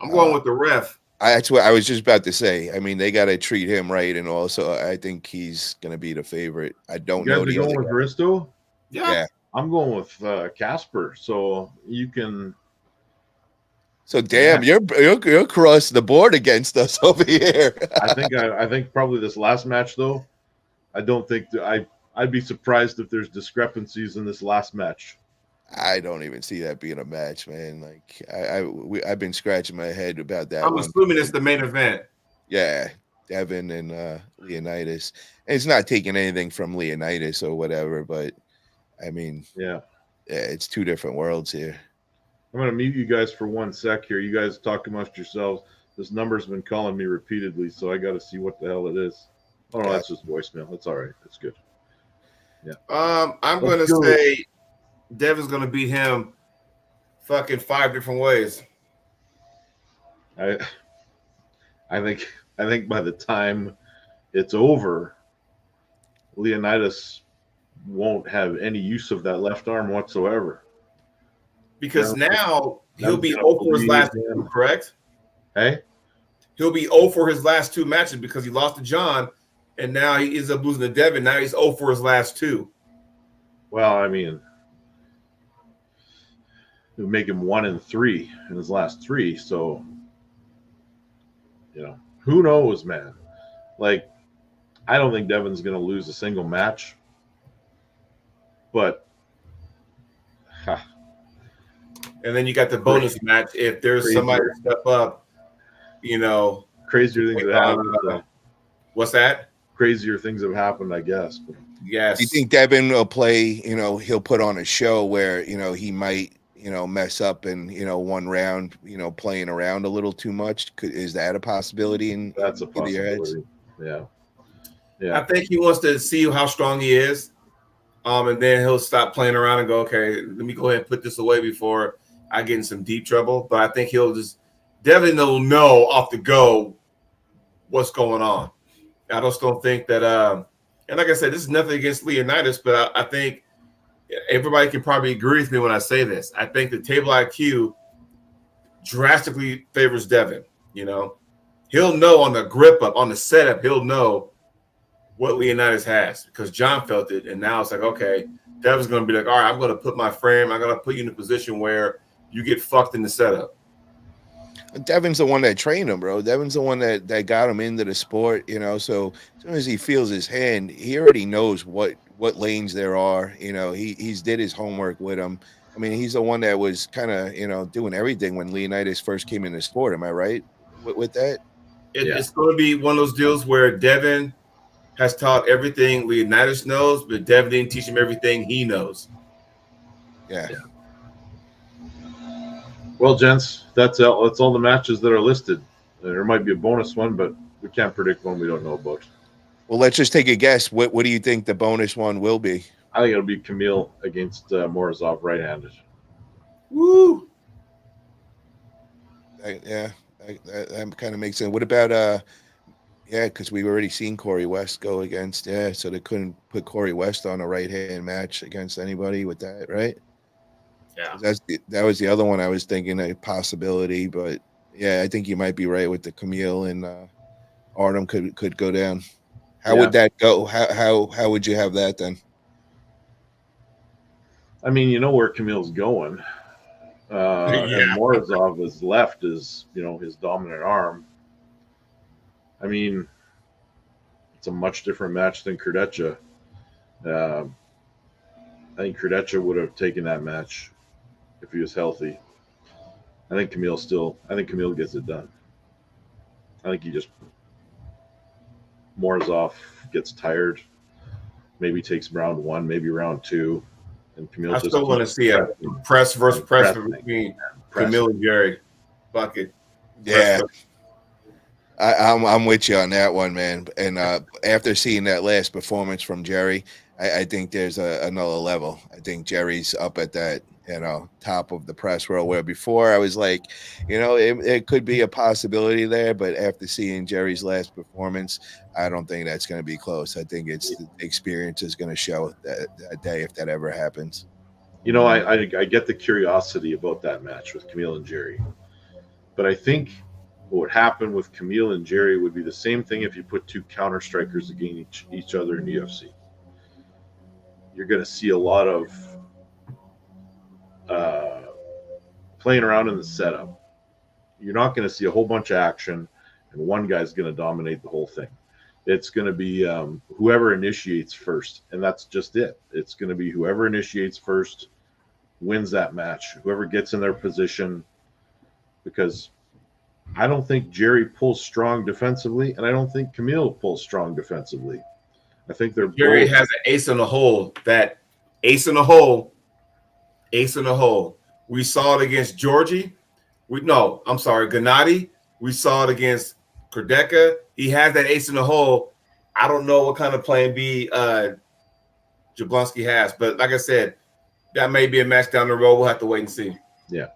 I'm going with the ref.
That's what I was just about to say. I mean, they got to treat him right, and also I think he's going to be the favorite. I don't know.
You guys are going with Bristow?
Yeah.
I'm going with Casper. So you can.
So damn, you're across the board against us over here.
I think probably this last match though. I don't think I'd be surprised if there's discrepancies in this last match.
I don't even see that being a match, man. Like I've been scratching my head about that.
I'm assuming it's the main event.
Yeah, Devin and Leonidas. And it's not taking anything from Leonidas or whatever, but I mean, yeah, it's two different worlds here.
I'm going to mute you guys for 1 sec here. You guys talk amongst yourselves. This number's been calling me repeatedly, so I got to see what the hell it is. Oh, no, that's just voicemail. That's all right. That's good. Yeah.
I'm going to say Devin's going to beat him fucking 5 different ways.
I think by the time it's over, Leonidas won't have any use of that left arm whatsoever.
Because now he'll be 0 for his last 2, correct?
Hey?
He'll be 0 for his last 2 matches because he lost to John, and now he ends up losing to Devin. Now he's 0 for his last 2.
Well, I mean, it would make him 1-3 in his last 3. So, who knows, man? Like, I don't think Devin's going to lose a single match. But,
and then you got the bonus match if there's somebody to step up,
Crazier things have happened.
What's that?
Crazier things have happened, I guess. But.
Yes.
Do you think Devin will play, he'll put on a show where, he might, mess up in, one round, playing around a little too much? Is that a possibility in
That's a
either your heads?
possibility. Yeah.
I think he wants to see how strong he is. And then he'll stop playing around and go, okay, let me go ahead and put this away before I get in some deep trouble. But I think he'll just definitely will know off the go what's going on. I just don't think that and like I said, this is nothing against Leonidas, but I think everybody can probably agree with me when I say this. I think the table IQ drastically favors Devin. He'll know on the grip up, on the setup, he'll know what Leonidas has because John felt it. And now it's like, okay, Devin's going to be like, all right, I'm going to put my frame. I'm going to put you in a position where you get fucked in the setup.
Devin's the one that trained him, bro. Devin's the one that got him into the sport, so as soon as he feels his hand, he already knows what lanes there are. He's did his homework with him. I mean, he's the one that was kind of, doing everything when Leonidas first came in the sport. Am I right with that?
It's going to be one of those deals where Devin has taught everything Leonidas knows, but Devin didn't teach him everything he knows.
Yeah.
Well, gents, that's all the matches that are listed. There might be a bonus one, but we can't predict one we don't know about.
Well, let's just take a guess. What do you think the bonus one will be?
I think it'll be Kamil against Morozov right-handed.
Woo!
That kind of makes sense. What about because we've already seen Corey West go against, so they couldn't put Corey West on a right-hand match against anybody with that, right?
Yeah.
That was the other one I was thinking a possibility, but I think you might be right with the Kamil and Artem could go down. How would that go? How would you have that then?
I mean, you know where Kamil's going. And Morozov left is, his dominant arm. I mean, it's a much different match than Kurdecha. I think Kurdecha would have taken that match if he was healthy. I think Kamil gets it done. I think Morozov gets tired, maybe takes round one, maybe round two, and Kamil.
I still want to see a press versus press between Kamil and Jerry. Bucket.
Yeah. I'm with you on that one, man. And after seeing that last performance from Jerry, I think there's another level. I think Jerry's up at that, top of the press row, where before I was like, it could be a possibility there. But after seeing Jerry's last performance, I don't think that's going to be close. I think the experience is going to show that day if that ever happens.
I get the curiosity about that match with Kamil and Jerry. But I think what would happen with Kamil and Jerry would be the same thing if you put two counter strikers against each other in the UFC. You're going to see a lot of playing around in the setup. You're not going to see a whole bunch of action, and one guy's going to dominate the whole thing. It's going to be whoever initiates first, and that's just it. It's going to be whoever initiates first wins that match. Whoever gets in their position, because I don't think Jerry pulls strong defensively, and I don't think Kamil pulls strong defensively. I think
Jerry has an ace in the hole. That ace in the hole. Ace in the hole. We saw it against Georgie. Gennady. We saw it against Kurdeka. He has that ace in the hole. I don't know what kind of plan B Jablonski has, but like I said, that may be a match down the road. We'll have to wait and see.
Yeah.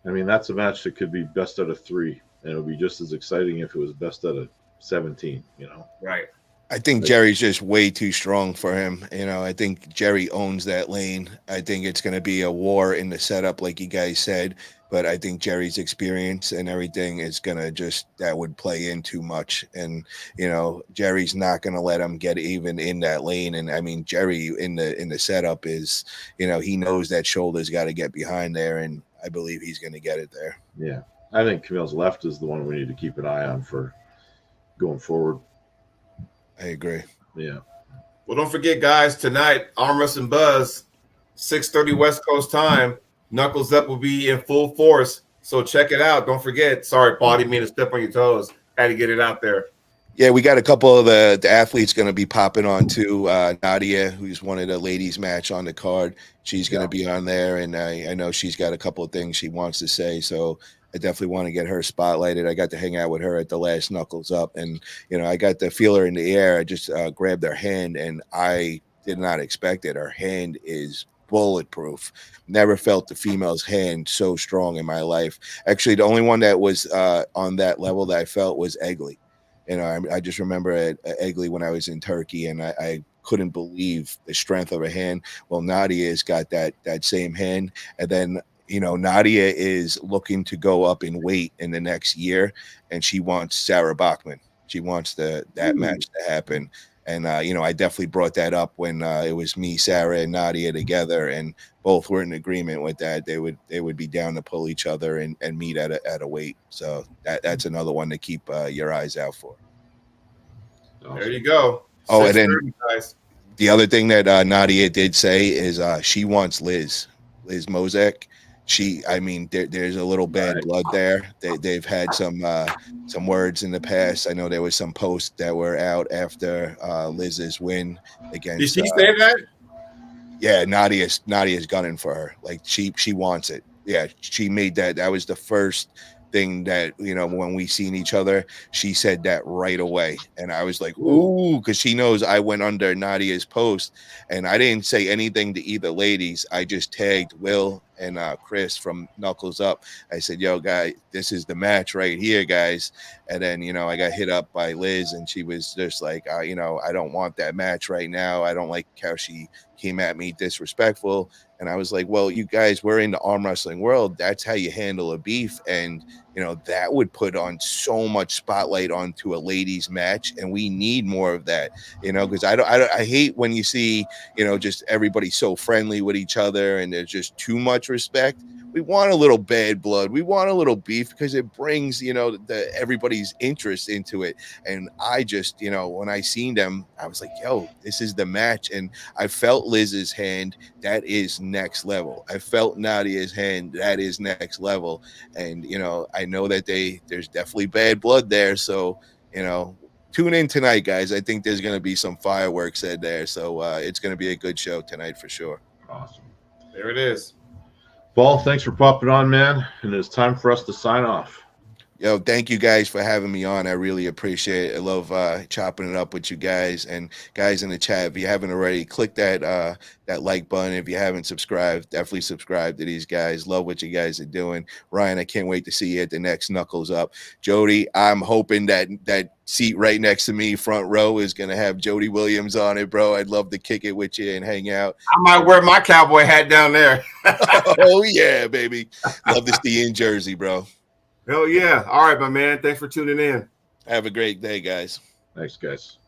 I mean, that's a match that could be best out of 3, and it would be just as exciting if it was best out of 17.
Right.
I think Jerry's just way too strong for him. I think Jerry owns that lane. I think it's going to be a war in the setup, like you guys said. But I think Jerry's experience and everything is going to that would play in too much. And, Jerry's not going to let him get even in that lane. And I mean, Jerry in the setup is, he knows that shoulder's got to get behind there. And I believe he's going to get it there.
Yeah. I think Kamil's left is the one we need to keep an eye on for going forward.
I agree.
Yeah.
Well, don't forget, guys, tonight, Armwrestling Buzz, 6:30 West Coast time. Knuckles Up will be in full force. So check it out. Don't forget. Sorry, Paul, didn't mean to step on your toes. Had to get it out there.
Yeah, we got a couple of the athletes going to be popping on too. Nadia, who's one of the ladies match on the card, she's going to be on there, and I know she's got a couple of things she wants to say. So I definitely want to get her spotlighted. I got to hang out with her at the last Knuckles Up, and I got to feel her in the air. I just grabbed her hand, and I did not expect it. Her hand is bulletproof. Never felt the female's hand so strong in my life. Actually, the only one that was on that level that I felt was Egley. I just remember at Egley when I was in Turkey, and I couldn't believe the strength of her hand. Well, Nadia's got that same hand, and then Nadia is looking to go up in weight in the next year, and she wants Sarah Bachman. She wants that match to happen. And I definitely brought that up when it was me, Sarah, and Nadia together, and both were in agreement with that. They would be down to pull each other and meet at a weight. So that's another one to keep your eyes out for.
Awesome.
There you go.
Oh, and then
guys.
The other thing that Nadia did say is she wants Liz Mozek. There's a little bad blood there. They've had some words in the past. I know there was some posts that were out after Liz's win against.
Did she say that?
Yeah, Nadia's gunning for her. Like she wants it. Yeah, she made that. That was the first thing that when we seen each other, she said that right away, and I was like, ooh, because she knows I went under Nadia's post, and I didn't say anything to either ladies. I just tagged Will and Chris from Knuckles Up. I said, yo, guys, this is the match right here, guys. And then I got hit up by Liz, and she was just like, I don't want that match right now. I don't like how she came at me disrespectful. And I was like, well, you guys, we're in the arm wrestling world. That's how you handle a beef. And, that would put on so much spotlight onto a ladies match. And we need more of that, because I hate when you see, just everybody so friendly with each other and there's just too much respect. We want a little bad blood. We want a little beef because it brings, everybody's interest into it. And I just, when I seen them, I was like, yo, this is the match. And I felt Liz's hand. That is next level. I felt Nadia's hand. That is next level. And, I know that there's definitely bad blood there. So, tune in tonight, guys. I think there's going to be some fireworks said there. So it's going to be a good show tonight for sure.
Awesome.
There it is.
Paul, thanks for popping on, man. And it's time for us to sign off.
Yo, thank you guys for having me on. I really appreciate it. I love chopping it up with you guys. And guys in the chat, if you haven't already, click that like button. If you haven't subscribed, definitely subscribe to these guys. Love what you guys are doing. Ryan, I can't wait to see you at the next Knuckles Up. Jody, I'm hoping that seat right next to me, front row, is going to have Jody Williams on it, bro. I'd love to kick it with you and hang out.
I might wear my cowboy hat down there.
Oh, yeah, baby. Love to see you in Jersey, bro.
Hell yeah. All right, my man. Thanks for tuning in.
Have a great day, guys.
Thanks, guys.